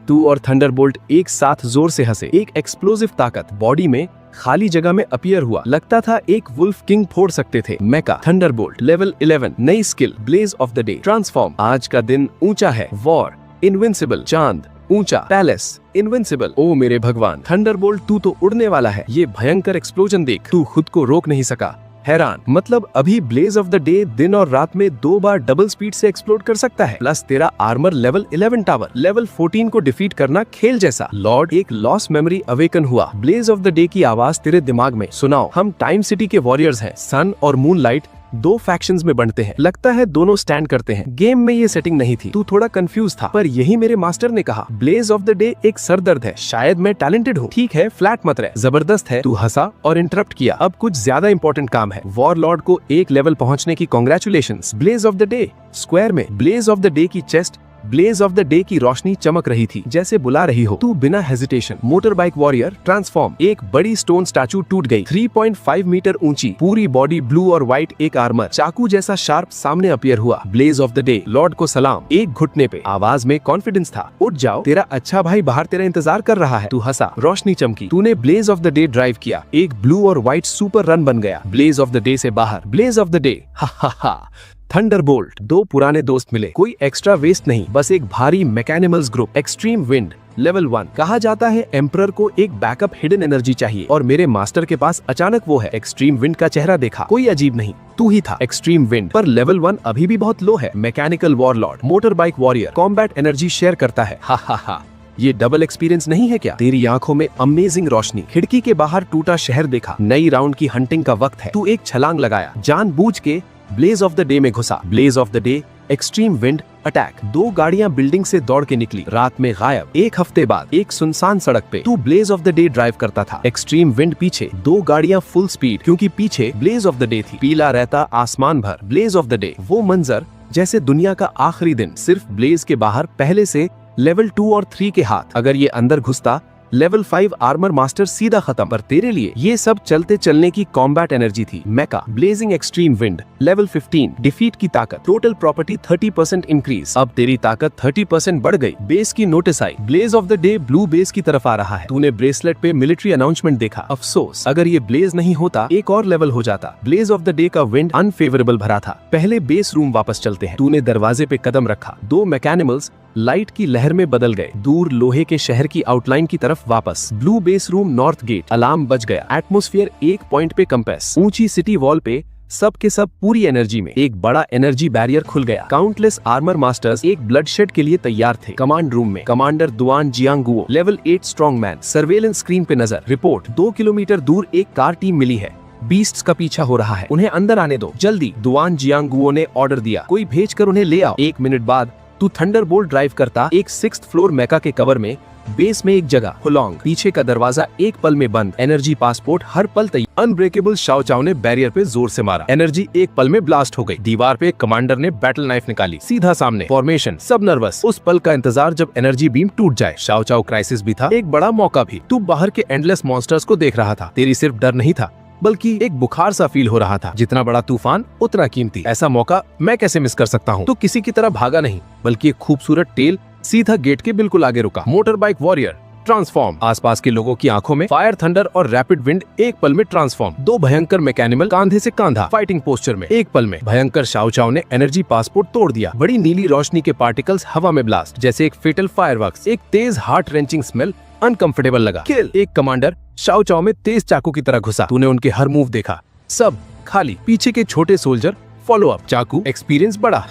तू और थंडरबोल्ट एक साथ जोर से हंसे। एक एक्सप्लोसिव ताकत बॉडी में खाली जगह में अपीयर हुआ। लगता था एक वुल्फ किंग फोड़ सकते थे। मेका थंडरबोल्ट लेवल 11, नई skill blaze of the day transform. आज का दिन ऊंचा है। War invincible. चांद ऊंचा। Palace invincible. ओ मेरे भगवान, थंडरबोल्ट तू तो उड़ने वाला है। ये भयंकर एक्सप्लोजन देख। तू खुद को रोक नहीं सका। हैरान, मतलब अभी ब्लेज ऑफ द डे दिन और रात में 2 बार डबल स्पीड से एक्सप्लोड कर सकता है। प्लस तेरा आर्मर लेवल 11 टावर। लेवल 14 को डिफीट करना खेल जैसा। लॉर्ड, एक लॉस्ट मेमोरी अवेकन हुआ। ब्लेज ऑफ द डे की आवाज तेरे दिमाग में। सुनाओ, हम टाइम सिटी के वॉरियर्स हैं। सन और मूनलाइट 2 फैक्शंस में बनते हैं। लगता है दोनों स्टैंड करते हैं। गेम में ये सेटिंग नहीं थी। तू थोड़ा कंफ्यूज था, पर यही मेरे मास्टर ने कहा। ब्लेज ऑफ द डे एक सरदर्द है। शायद मैं टैलेंटेड हूँ। ठीक है, फ्लैट मत रह, जबरदस्त है। तू हंसा और इंटरप्ट किया। अब कुछ ज्यादा इंपॉर्टेंट काम है। वॉरलॉर्ड को एक लेवल पहुंचने की congratulations. Blaze of the day square में। ब्लेज ऑफ द डे की chest, blaze of the day की रोशनी चमक रही थी, जैसे बुला रही हो। तू बिना hesitation. Motor bike warrior transform. एक बड़ी स्टोन स्टैचू टूट गई। 3.5 मीटर ऊंची, पूरी बॉडी ब्लू और व्हाइट, एक आर्मर चाकू जैसा शार्प सामने अपीयर हुआ। Blaze of the day lord को सलाम। एक घुटने पे, आवाज में कॉन्फिडेंस था। उठ जाओ, तेरा अच्छा भाई बाहर तेरा इंतजार कर रहा है। तू हंसा, रोशनी चमकी। तूने blaze of the day drive किया। एक ब्लू और व्हाइट सुपर रन बन गया। ब्लेज ऑफ द डे से बाहर। ब्लेज ऑफ द डे, हा हा हा। थंडरबोल्ट। दो पुराने दोस्त मिले, कोई एक्स्ट्रा वेस्ट नहीं, बस एक भारी मैकेनिमल्स ग्रुप। Extreme wind level 1। कहा जाता है एम्परर को एक बैकअप हिडन एनर्जी चाहिए और मेरे मास्टर के पास अचानक वो है। एक्सट्रीम विंड का चेहरा देखा, कोई अजीब नहीं, तू ही था। एक्सट्रीम विंड पर लेवल 1 अभी भी बहुत लो है। Mechanical warlord, motor bike warrior, combat energy share करता है। हा हा हा, ये डबल एक्सपीरियंस नहीं है क्या? तेरी आंखों में अमेजिंग रोशनी, खिड़की के बाहर टूटा शहर देखा, नई राउंड की हंटिंग का वक्त है। तू एक छलांग लगाया, जानबूझ के ब्लेज ऑफ द डे में घुसा। Blaze of the day, extreme wind attack. दो गाड़ियां बिल्डिंग से दौड़ के निकली, रात में गायब। एक हफ्ते बाद एक सुनसान सड़क पे तू blaze of the day drive करता था। एक्सट्रीम विंड पीछे, दो गाड़ियां फुल स्पीड, क्योंकि पीछे ब्लेज ऑफ द डे थी। पीला रहता आसमान भर, ब्लेज ऑफ द डे। वो मंजर जैसे दुनिया का आखिरी दिन, सिर्फ ब्लेज के बाहर पहले से लेवल 2 और 3 के हाथ। अगर ये अंदर घुसता, लेवल 5 आर्मर मास्टर सीधा खत्म। पर तेरे लिए ये सब चलते चलने की कॉम्बैट एनर्जी थी। Mecha blazing extreme wind level 15। Defeat की ताकत, टोटल प्रॉपर्टी 30% इंक्रीज। अब तेरी ताकत 30% बढ़ गई। बेस की नोटिस आई, blaze of the day blue base की तरफ आ रहा है। तूने ब्रेसलेट पे मिलिट्री अनाउंसमेंट देखा। अफसोस, अगर ये ब्लेज नहीं होता एक और लेवल हो जाता। ब्लेज ऑफ द डे का विंड अनफेवरेबल भरा था। पहले बेस रूम वापस चलते हैं। तूने दरवाजे पे कदम रखा, दो मैकेनिमल्स लाइट की लहर में बदल गए, दूर लोहे के शहर की आउटलाइन की तरफ वापस। Blue base room north gate. Alarm बज गया। एटमॉस्फेयर एक पॉइंट पे कंपेस। ऊंची सिटी वॉल पे सब के सब पूरी एनर्जी में। एक बड़ा एनर्जी बैरियर खुल गया। काउंटलेस आर्मर मास्टर्स एक ब्लडशेड के लिए तैयार थे। कमांड रूम में commander Duan Jianguo, level 8 strong man. Surveillance screen पे नजर। रिपोर्ट, 2 किलोमीटर दूर एक कार टीम मिली है, बीस्ट्स का पीछा हो रहा है, उन्हें अंदर आने दो जल्दी। दुआन जियांगुओ ने ऑर्डर दिया, कोई भेज कर उन्हें ले आओ। 1 मिनट बाद तू थंडरबोल्ट ड्राइव करता एक 6th फ्लोर मेका के कवर में, बेस में एक जगह हुलोंग। पीछे का दरवाजा एक पल में बंद। एनर्जी पासपोर्ट हर पल तैयार। अनब्रेकेबल शाओ चाओ ने बैरियर पे जोर से मारा, एनर्जी एक पल में ब्लास्ट हो गई। दीवार पे कमांडर ने बैटल नाइफ निकाली, सीधा सामने। फॉर्मेशन, सब नर्वस, उस पल का इंतजार जब एनर्जी बीम टूट जाए। शाओ चाओ क्राइसिस भी था, एक बड़ा मौका भी। तू बाहर के एंडलेस मॉन्स्टर्स को देख रहा था। तेरी सिर्फ डर नहीं था, बल्कि एक बुखार सा फील हो रहा था। जितना बड़ा तूफान उतना कीमती। ऐसा मौका मैं कैसे मिस कर सकता हूँ? तो किसी की तरह भागा नहीं, बल्कि एक खूबसूरत टेल सीधा गेट के बिल्कुल आगे रुका। Motor bike warrior transform. आसपास के लोगों की आंखों में फायर, थंडर और रैपिड विंड एक पल में ट्रांसफॉर्म। दो भयंकर मैकेनिमल कांधे से कांधा, फाइटिंग पोस्चर में। एक पल में भयंकर शाओ चाओ ने एनर्जी पासपोर्ट तोड़ दिया। बड़ी नीली रोशनी के पार्टिकल्स हवा में ब्लास्ट, जैसे एक फेटल फायरवर्क्स। एक तेज हार्ट रेंचिंग स्मेल अनकंफर्टेबल लगा। किल। एक कमांडर शाओ चाओ में तेज चाकू की तरह घुसा। तूने उनके हर मूव देखा, सब खाली। पीछे के छोटे सोल्जर फॉलो अप। चाकू एक्सपीरियंस बढ़ा।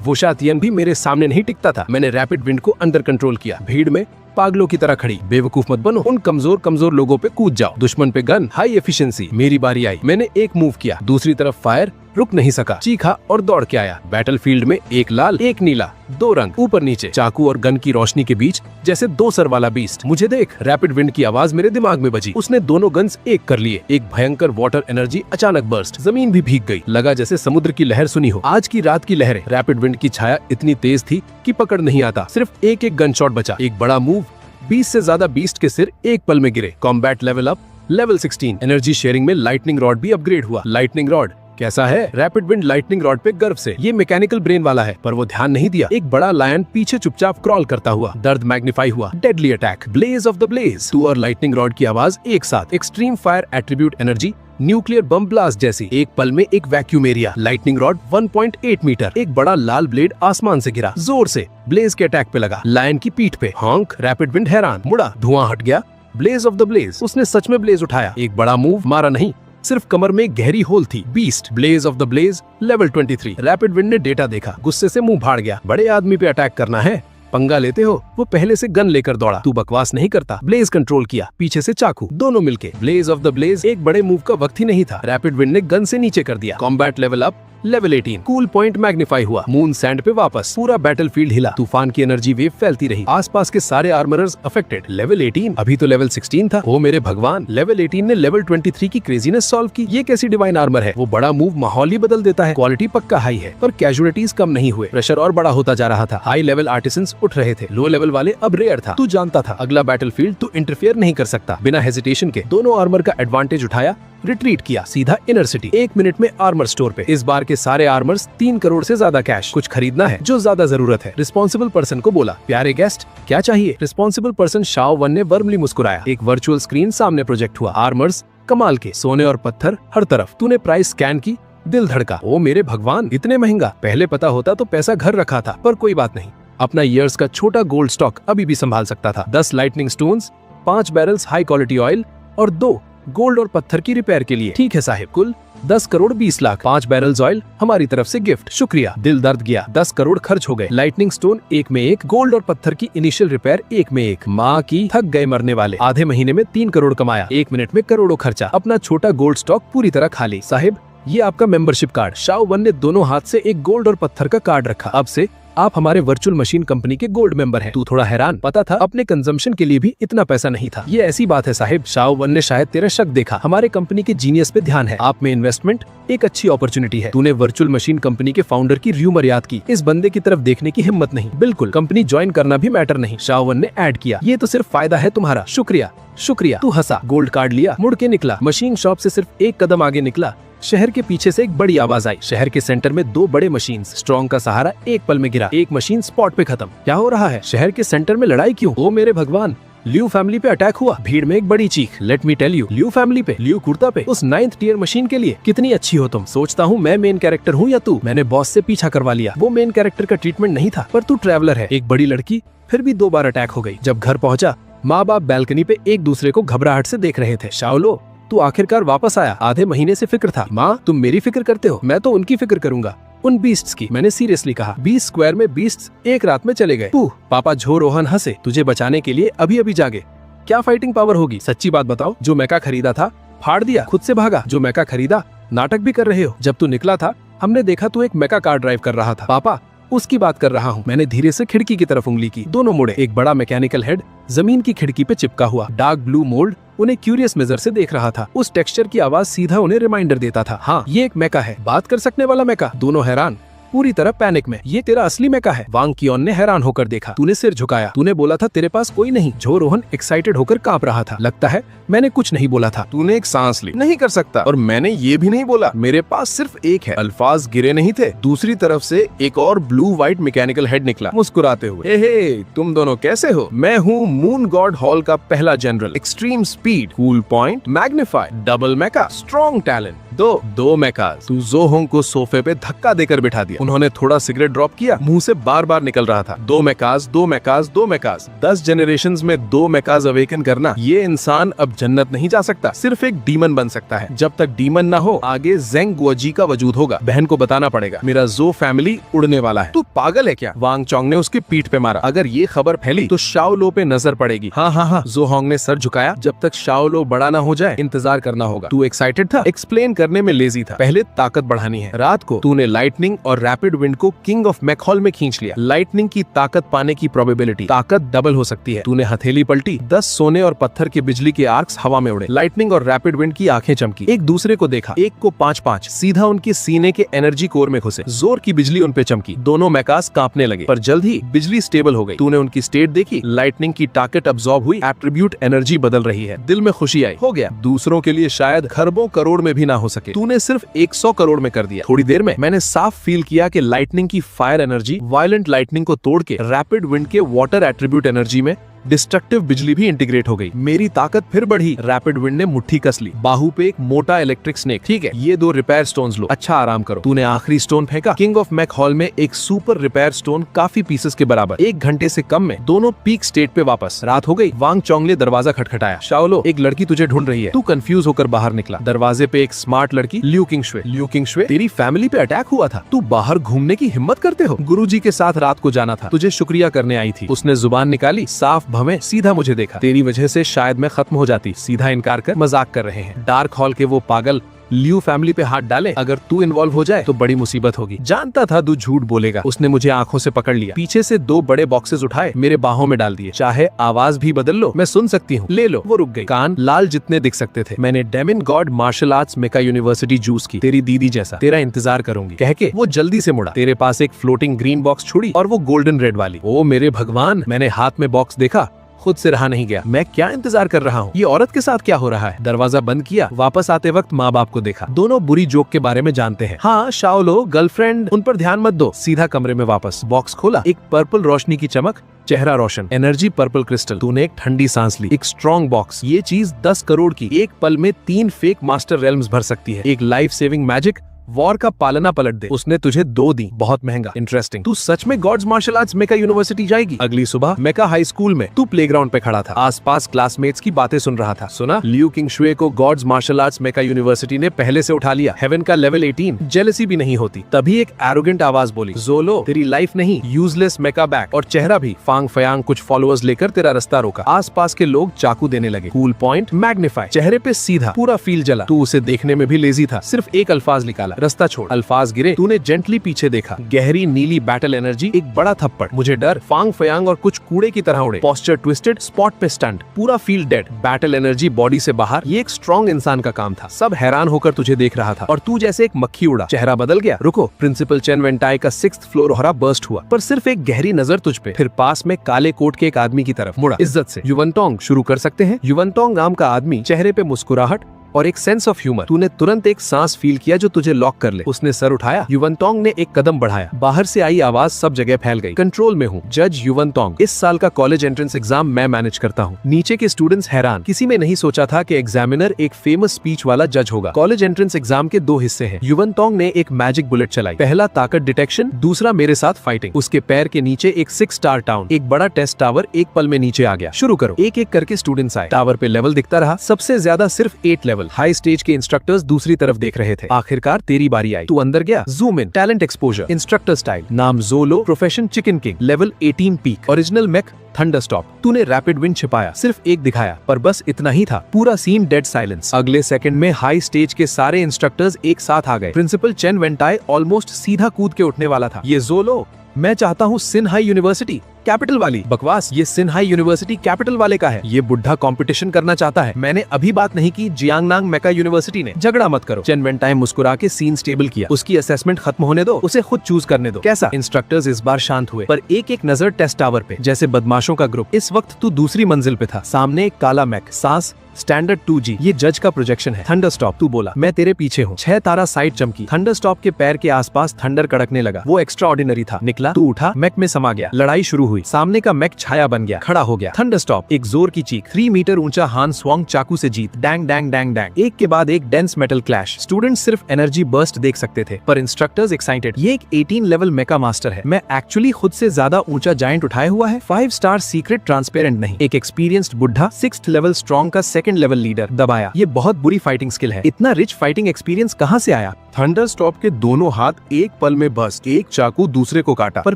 वो शातियन भी मेरे सामने नहीं टिकता था। मैंने रैपिड विंड को अंडर कंट्रोल किया। भीड़ में पागलों की तरह खड़ी। बेवकूफ मत बनो, उन कमजोर लोगों पे कूद जाओ। दुश्मन पे गन, हाई एफिशिएंसी। मेरी बारी आई, मैंने एक मूव किया, दूसरी तरफ फायर, रुक नहीं सका, चीखा और दौड़ के आया। बैटलफील्ड में एक लाल एक नीला, 2 रंग ऊपर नीचे। चाकू और गन की रोशनी के बीच जैसे 2 सर वाला बीस्ट। मुझे देख। रैपिड विंड की आवाज मेरे दिमाग में बजी। उसने दोनों गन्स एक कर लिए। एक भयंकर वाटर एनर्जी अचानक बर्स्ट, जमीन भी भीग गई। लगा जैसे समुद्र की लहर सुनी हो। आज की रात की लहरें। रैपिड विंड की छाया इतनी तेज थी कि पकड़ नहीं आता। सिर्फ एक गन शॉट बचा। एक बड़ा मूव, 20 से ज्यादा बीस्ट के सिर एक पल में गिरे। Combat level up, level 16। Energy sharing में लाइटनिंग रॉड भी अपग्रेड हुआ। लाइटनिंग रॉड कैसा है? रैपिड विंड लाइटनिंग रॉड पे गर्व से। ये मैकेनिकल ब्रेन वाला है, पर वो ध्यान नहीं दिया। एक बड़ा लायन पीछे चुपचाप क्रॉल करता हुआ। दर्द मैग्नीफाई हुआ। Deadly attack, blaze of the blaze. तू और लाइटनिंग रॉड की आवाज एक साथ। Extreme fire attribute energy, nuclear bomb blast जैसी। एक पल में एक vacuum area. Lightning rod 1.8 metre. एक बड़ा लाल ब्लेड आसमान से गिरा, जोर से ब्लेज के अटैक पे लगा। लायन की पीठ पे हॉन्क। रैपिड विंड हैरान, मुड़ा, धुआं हट गया। Blaze of the blaze. उसने सच में ब्लेज उठाया। एक बड़ा मूव, मारा नहीं, सिर्फ कमर में गहरी होल थी। Beast, blaze of the blaze, level 23। Rapid wind ने डेटा देखा, गुस्से से मुंह फाड़ गया। बड़े आदमी पे अटैक करना है, पंगा लेते हो? वो पहले से गन लेकर दौड़ा। तू बकवास नहीं करता। ब्लेज कंट्रोल किया, पीछे से चाकू, दोनों मिलके। Blaze of the blaze. एक बड़े मूव का वक्त ही नहीं था। रैपिड विंड ने गन से नीचे कर दिया। Combat level up, level 18। Cool point magnify हुआ। मून सैंड पे वापस। पूरा बैटलफील्ड हिला। तूफान की एनर्जी वेव फैलती रही। आसपास के सारे आर्मरर्स अफेक्टेड। लेवल 18, अभी तो लेवल 16 था। ओ मेरे भगवान, लेवल 18 ने लेवल 23 की क्रेजीनेस सॉल्व की। ये कैसी डिवाइन आर्मर है? वो बड़ा मूव माहौल ही बदल देता है। क्वालिटी पक्का हाई है, पर कैजुअलिटीज कम नहीं हुए। प्रेशर और बड़ा होता जा रहा था। हाई लेवल आर्टिसंस उठ रहे थे, लो लेवल वाले अब रेयर था। तू जानता था अगला बैटलफील्ड तू इंटरफेयर नहीं कर सकता। बिना हेजिटेशन के दोनों आर्मर का एडवांटेज उठाया, रिट्रीट किया सीधा इनर सिटी। 1 मिनट में आर्मर स्टोर पे। इस बार के सारे आर्मर्स 3 करोड़ से ज्यादा कैश। कुछ खरीदना है जो ज्यादा जरूरत है। रिस्पॉन्सिबल पर्सन को बोला, प्यारे गेस्ट क्या चाहिए? रिस्पॉन्सिबल पर्सन शाओ वन ने वर्मली मुस्कुराया। एक वर्चुअल स्क्रीन सामने प्रोजेक्ट हुआ। आर्मर्स कमाल के, सोने और पत्थर हर तरफ। तूने प्राइस स्कैन की, दिल धड़का, ओ मेरे भगवान, इतने महंगा। पहले पता होता तो पैसा घर रखा था, पर कोई बात नहीं, अपना ईयर्स का छोटा गोल्ड स्टॉक अभी भी संभाल सकता था। 10 lightning stones, 5 barrels high quality oil और 2 गोल्ड और पत्थर की रिपेयर के लिए। ठीक है साहिब, कुल 10 करोड़ 20 लाख, 5 बैरल्स ऑयल हमारी तरफ से गिफ्ट। शुक्रिया। दिल दर्द गया, 10 करोड़ खर्च हो गए। लाइटनिंग स्टोन एक में एक, गोल्ड और पत्थर की इनिशियल रिपेयर एक में एक। माँ की थक गए मरने वाले। आधे महीने में 3 करोड़ कमाया, 1 मिनट में करोड़ों खर्चा। अपना छोटा गोल्ड स्टॉक पूरी तरह खाली। साहिब, ये आपका मेंबरशिप कार्ड। शाओ वन ने दोनों हाथ से एक गोल्ड और पत्थर का कार्ड रखा। अब से आप हमारे वर्चुअल मशीन कंपनी के गोल्ड मेंबर हैं। तू थोड़ा हैरान, पता था अपने कंजम्पशन के लिए भी इतना पैसा नहीं था। ये ऐसी बात है साहिब, शाओ वन ने शायद तेरा शक देखा। हमारे कंपनी के जीनियस पे ध्यान है, आप में इन्वेस्टमेंट एक अच्छी अपॉर्चुनिटी है। तूने वर्चुअल मशीन कंपनी के फाउंडर की र्यूमर याद की, इस बंदे की तरफ देखने की हिम्मत नहीं। बिल्कुल, कंपनी ज्वाइन करना भी मैटर नहीं, शाओ वन ने ऐड किया। ये तो सिर्फ फायदा है तुम्हारा। शुक्रिया शुक्रिया। तू हंसा, गोल्ड कार्ड लिया, मुड़ के निकला। मशीन शॉप से सिर्फ एक कदम आगे निकला, शहर के पीछे से एक बड़ी आवाज आई। शहर के सेंटर में 2 बड़े मशीन्स। स्ट्रॉन्ग का सहारा एक पल में गिरा, एक मशीन स्पॉट पे खत्म। क्या हो रहा है? शहर के सेंटर में लड़ाई क्यों? ओ मेरे भगवान, लियू फैमिली पे अटैक हुआ। भीड़ में एक बड़ी चीख। Let me tell you, Liu family पे, लियू कुर्ता पे, उस 9th टियर मशीन के लिए। कितनी अच्छी हो तुम। सोचता हूँ मैं मेन कैरेक्टर हूँ या तू। मैंने बॉस से पीछा करवा लिया। वो मेन कैरेक्टर का ट्रीटमेंट नहीं था, पर तू ट्रैवलर है। एक बड़ी लड़की फिर भी 2 बार अटैक हो गई। जब घर पहुंचा, माँ बाप बैल्कनी पे एक दूसरे को घबराहट से देख रहे थे। शाओलो, तू आखिरकार वापस आया। आधे महीने से फिक्र था। माँ, तुम मेरी फिक्र करते हो, मैं तो उनकी फिक्र करूंगा, उन बीस्ट्स की। मैंने सीरियसली कहा। 20 स्क्वायर में बीस्ट्स एक रात में चले गए। पापा झो रोहन हंसे। तुझे बचाने के लिए अभी अभी जागे। क्या फाइटिंग पावर होगी? सच्ची बात बताओ, जो मेका खरीदा था फाड़ दिया, खुद से भागा। जो मेका खरीदा, नाटक भी कर रहे हो। जब तू निकला था हमने देखा तू एक मेका कार ड्राइव कर रहा था। पापा, उसकी बात कर रहा हूँ। मैंने धीरे से खिड़की की तरफ उंगली की। दोनों मुड़े। एक बड़ा मैकेनिकल हेड जमीन की खिड़की पे चिपका हुआ। डार्क ब्लू मोल्ड उन्हें क्यूरियस नजर से देख रहा था। उस टेक्सचर की आवाज सीधा उन्हें रिमाइंडर देता था, हाँ ये एक मेका है, बात कर सकने वाला मेका। दोनों हैरान, पूरी तरह पैनिक में। ये तेरा असली मेका है? वांग कियोन ने हैरान होकर देखा। तूने सिर झुकाया। तूने बोला था तेरे पास कोई नहीं। झो रोहन एक्साइटेड होकर कांप रहा था। लगता है मैंने कुछ नहीं बोला था। तूने एक सांस ली। नहीं कर सकता। और मैंने ये भी नहीं बोला। मेरे पास सिर्फ एक है। अल्फाज गिरे नहीं थे। दूसरी तरफ से एक और ब्लू व्हाइट मैकेनिकल हेड निकला, मुस्कुराते हुए। हे तुम दोनों कैसे हो? मैं हूँ मून गॉड हॉल का पहला जनरल। Extreme speed, cool point, magnified, double mecha, strong talent. दो मेकाज। तू जोहोंग को सोफे पे धक्का देकर बिठा दिया। उन्होंने थोड़ा सिगरेट ड्रॉप किया, मुंह से बार बार निकल रहा था, 2 मेकाज, 2 मेकाज, 2 मेकाज। 10 जनरेशंस में 2 मेकाज अवेकन करना, ये इंसान अब जन्नत नहीं जा सकता, सिर्फ एक डीमन बन सकता है। जब तक डीमन ना हो, आगे जेंग गुओजी का वजूद होगा। बहन को बताना पड़ेगा, मेरा जो फैमिली उड़ने वाला है। तू पागल है क्या? वांग चोंग ने उसकी पीठ पे मारा। अगर ये खबर फैली तो शाओ लो पे नजर पड़ेगी। हाँ। जो होंग ने सर झुकाया। जब तक शाओ लो बड़ा ना हो जाए इंतजार करना होगा। तू एक्साइटेड था? एक्सप्लेन करने में लेजी था। पहले ताकत बढ़ानी है। रात को तूने लाइटनिंग और रैपिड विंड को किंग ऑफ मैकहॉल में खींच लिया। लाइटनिंग की ताकत पाने की प्रोबेबिलिटी, ताकत डबल हो सकती है। तूने हथेली पलटी, 10 सोने और पत्थर के बिजली के आर्क्स हवा में उड़े। लाइटनिंग और रैपिड विंड की आंखें चमकी, एक दूसरे को देखा। एक को 5-5 सीधा उनके सीने के एनर्जी कोर में घुसे। जोर की बिजली उन पे चमकी। दोनों मैकास कांपने लगे, पर जल्द ही बिजली स्टेबल हो गई। तूने उनकी स्टेट देखी, लाइटनिंग की ताकत अब्सॉर्ब हुई, एट्रीब्यूट एनर्जी बदल रही है। दिल में खुशी आई। हो गया। दूसरों के लिए शायद खरबों करोड़ में भी ना हो सके, तूने सिर्फ 100 करोड़ में कर दिया। थोड़ी देर में मैंने साफ फील किया कि लाइटनिंग की फायर एनर्जी वायलेंट लाइटनिंग को तोड़ के रैपिड विंड के वाटर एट्रीब्यूट एनर्जी में डिस्ट्रक्टिव बिजली भी इंटीग्रेट हो गई। मेरी ताकत फिर बढ़ी। रैपिड विंड ने मुट्ठी कस ली। बाहु पे एक मोटा इलेक्ट्रिक स्नेक। ठीक है, ये 2 रिपेयर स्टोन्स लो। अच्छा आराम करो। तूने आखिरी स्टोन फेंका। किंग ऑफ मैक हॉल में एक सुपर रिपेयर स्टोन काफी पीसेस के बराबर। 1 घंटे से कम में दोनों पीक स्टेट पे वापस। रात हो गई। वांग चोंग ने दरवाजा खटखटाया। शाओलो, एक लड़की तुझे ढूंढ रही है। तू कंफ्यूज होकर बाहर निकला। दरवाजे पे एक स्मार्ट लड़की, लियू किंगशुए, तेरी फैमिली पे अटैक हुआ था, तू बाहर घूमने की हिम्मत करते हो? गुरुजी के साथ रात को जाना था, तुझे शुक्रिया करने आई थी। उसने जुबान निकाली, साफ भवें, सीधा मुझे देखा। तेरी वजह से शायद मैं खत्म हो जाती। सीधा इनकार कर, मजाक कर रहे हैं। डार्क हॉल के वो पागल लियू फैमिली पे हाथ डाले, अगर तू इन्वॉल्व हो जाए तो बड़ी मुसीबत होगी। जानता था तू झूठ बोलेगा। उसने मुझे आंखों से पकड़ लिया, पीछे से 2 बड़े बॉक्सेस उठाए, मेरे बाहों में डाल दिए। चाहे आवाज भी बदल लो, मैं सुन सकती हूँ, ले लो। वो रुक गई। कान लाल जितने दिख सकते थे। मैंने डेमिन गॉड मार्शल आर्ट्स मेका यूनिवर्सिटी जूस की, तेरी दीदी जैसा, तेरा इंतजार करूंगी कह के वो जल्दी से मुड़ा। तेरे पास एक फ्लोटिंग ग्रीन बॉक्स छुड़ी और वो गोल्डन रेड वाली। ओ मेरे भगवान, मैंने हाथ में बॉक्स देखा, खुद से रहा नहीं गया। मैं क्या इंतजार कर रहा हूँ? ये औरत के साथ क्या हो रहा है? दरवाजा बंद किया। वापस आते वक्त माँ बाप को देखा। दोनों बुरी जोक के बारे में जानते हैं। हाँ शाओलो, गर्लफ्रेंड, उन पर ध्यान मत दो। सीधा कमरे में वापस। बॉक्स खोला, एक पर्पल रोशनी की चमक, चेहरा रोशन, एनर्जी पर्पल क्रिस्टल। तूने एक ठंडी सांस ली। एक स्ट्रॉन्ग बॉक्स। ये चीज 10 करोड़ की, एक पल में 3 फेक मास्टर रेल्म्स भर सकती है। एक लाइफ सेविंग मैजिक वॉर का पालना पलट दे। उसने तुझे 2 दी, बहुत महंगा। इंटरेस्टिंग, तू सच में गॉड्स मार्शल आर्ट्स मेका यूनिवर्सिटी जाएगी? अगली सुबह मेका हाई स्कूल में तू प्लेग्राउंड पे खड़ा था, आसपास क्लासमेट्स की बातें सुन रहा था। सुना, लियू किंगशुए को गॉड्स मार्शल आर्ट्स मेका यूनिवर्सिटी ने पहले से उठा लिया, हेवन का लेवल 18। जेलसी भी नहीं होती। तभी एक एरोगेंट आवाज बोली, जोलो तेरी लाइफ नहीं, यूजलेस मेका बैक। और चेहरा भी। फांग फयांग कुछ फॉलोअर्स लेकर तेरा रास्ता रोका। आसपास के लोग चाकू देने लगे। कूल पॉइंट मैग्नीफाई, चेहरे पे सीधा, पूरा फील जला। तू उसे देखने में भी लेजी था, सिर्फ एक अल्फाज निकाला, रास्ता छोड़। अल्फाज गिरे, तूने जेंटली पीछे देखा, गहरी नीली बैटल एनर्जी, एक बड़ा थप्पड़, मुझे डर। फांग फयांग और कुछ कूड़े की तरह उड़े। पोस्चर ट्विस्टेड, स्पॉट पे स्टंट, पूरा feel dead. Battle energy body से बाहर। ये एक स्ट्रॉन्ग इंसान का काम था। सब हैरान होकर तुझे देख रहा था और तू जैसे एक मक्खी उड़ा। चेहरा बदल गया। रुको, प्रिंसिपल चेन वेंटाई का 6th फ्लोर हरा बर्स्ट हुआ, पर सिर्फ एक गहरी नजर तुझ पे। फिर पास में काले कोट के एक आदमी की तरफ मुड़ा, इज्जत से, युवनटोंग शुरू कर सकते हैं? युवनटोंग नाम का आदमी, चेहरे पे मुस्कुराहट और एक सेंस ऑफ ह्यूमर। तूने तुरंत एक सांस फील किया जो तुझे लॉक कर ले। उसने सर उठाया। युवनटोंग ने एक कदम बढ़ाया। बाहर से आई आवाज सब जगह फैल गई, कंट्रोल में हूँ, जज युवनटोंग। इस साल का कॉलेज एंट्रेंस एग्जाम मैं मैनेज करता हूँ। नीचे के स्टूडेंट्स हैरान, किसी में नहीं सोचा था कि एग्जामिनर एक फेमस स्पीच वाला जज होगा। कॉलेज एंट्रेंस एग्जाम के 2 हिस्से हैं। युवनटोंग ने एक मैजिक बुलेट चलाई। पहला ताकत डिटेक्शन, दूसरा मेरे साथ फाइटिंग। उसके पैर के नीचे एक 6 स्टार टाउन, एक बड़ा टेस्ट टावर एक पल में नीचे आ गया। शुरू करो। एक एक करके स्टूडेंट्स आए। टावर पे लेवल दिखता रहा, सबसे ज्यादा सिर्फ 8 लेवल। हाई स्टेज के इंस्ट्रक्टर्स दूसरी तरफ देख रहे थे। आखिरकार तेरी बारी आई। तू अंदर गया। Zoom in, talent exposure, instructor style, नाम Zolo, profession chicken king, level 18 peak, original mech thunderstop. तूने रैपिड विंड छिपाया, सिर्फ एक दिखाया, पर बस इतना ही था। पूरा सीन डेड साइलेंस। अगले सेकंड में हाई स्टेज के सारे इंस्ट्रक्टर्स एक साथ आ गए। प्रिंसिपल चेन वेंटाई ऑलमोस्ट सीधा कूद के उठने वाला था। ये जोलो, मैं चाहता हूँ सिन हाई यूनिवर्सिटी, कैपिटल वाली। बकवास, ये सिन हाई यूनिवर्सिटी कैपिटल वाले का है। ये बुढ़ा कंपटीशन करना चाहता है। मैंने अभी बात नहीं की जियांगनांग मेका यूनिवर्सिटी ने। झगड़ा मत करो। चेन वेंटाई मुस्कुरा के सीन स्टेबल किया। उसकी असेसमेंट खत्म होने दो, उसे खुद चूज करने दो। कैसा? इंस्ट्रक्टर्स इस बार शांत हुए, पर एक एक नजर टेस्ट टावर पे, जैसे बदमाशों का ग्रुप। इस वक्त तू दूसरी मंजिल पे था। सामने एक काला मैक, सांस स्टैंडर्ड 2G। ये जज का प्रोजेक्शन है। थंडरस्टॉप, तू बोला, मैं तेरे पीछे हूँ। 6 तारा साइड चमकी। थंडरस्टॉप के पैर के आसपास थंडर कड़कने लगा। वो एक्स्ट्रा ऑर्डिनरी था। निकला, तू उठा, मैक में समा गया। लड़ाई शुरू हुई। सामने का मैक छाया बन गया, खड़ा हो गया। थंडरस्टॉप, एक जोर की चीख। 3 मीटर ऊंचा हान स्वांग चाकू से जीत। डैंग डैंग डैंग डैंग, एक के बाद एक डेंस मेटल क्लैश। स्टूडेंट्स सिर्फ एनर्जी बर्स्ट देख सकते थे, पर इंस्ट्रक्टर्स एक्साइटेड। ये एक 18 लेवल मेका मास्टर है। मैं एक्चुअली खुद से ज्यादा ऊंचा जायंट उठाया हुआ है। 5 स्टार सीक्रेट ट्रांसपेरेंट नहीं। एक एक्सपीरियंस्ड बुढ़ा 6th लेवल स्ट्रॉन्ग का 2nd लेवल लीडर। दबाया। ये बहुत बुरी फाइटिंग स्किल है। इतना रिच फाइटिंग एक्सपीरियंस कहाँ से आया? थंडरस्टॉप के दोनों हाथ एक पल में बस्ट। एक चाकू दूसरे को काटा, पर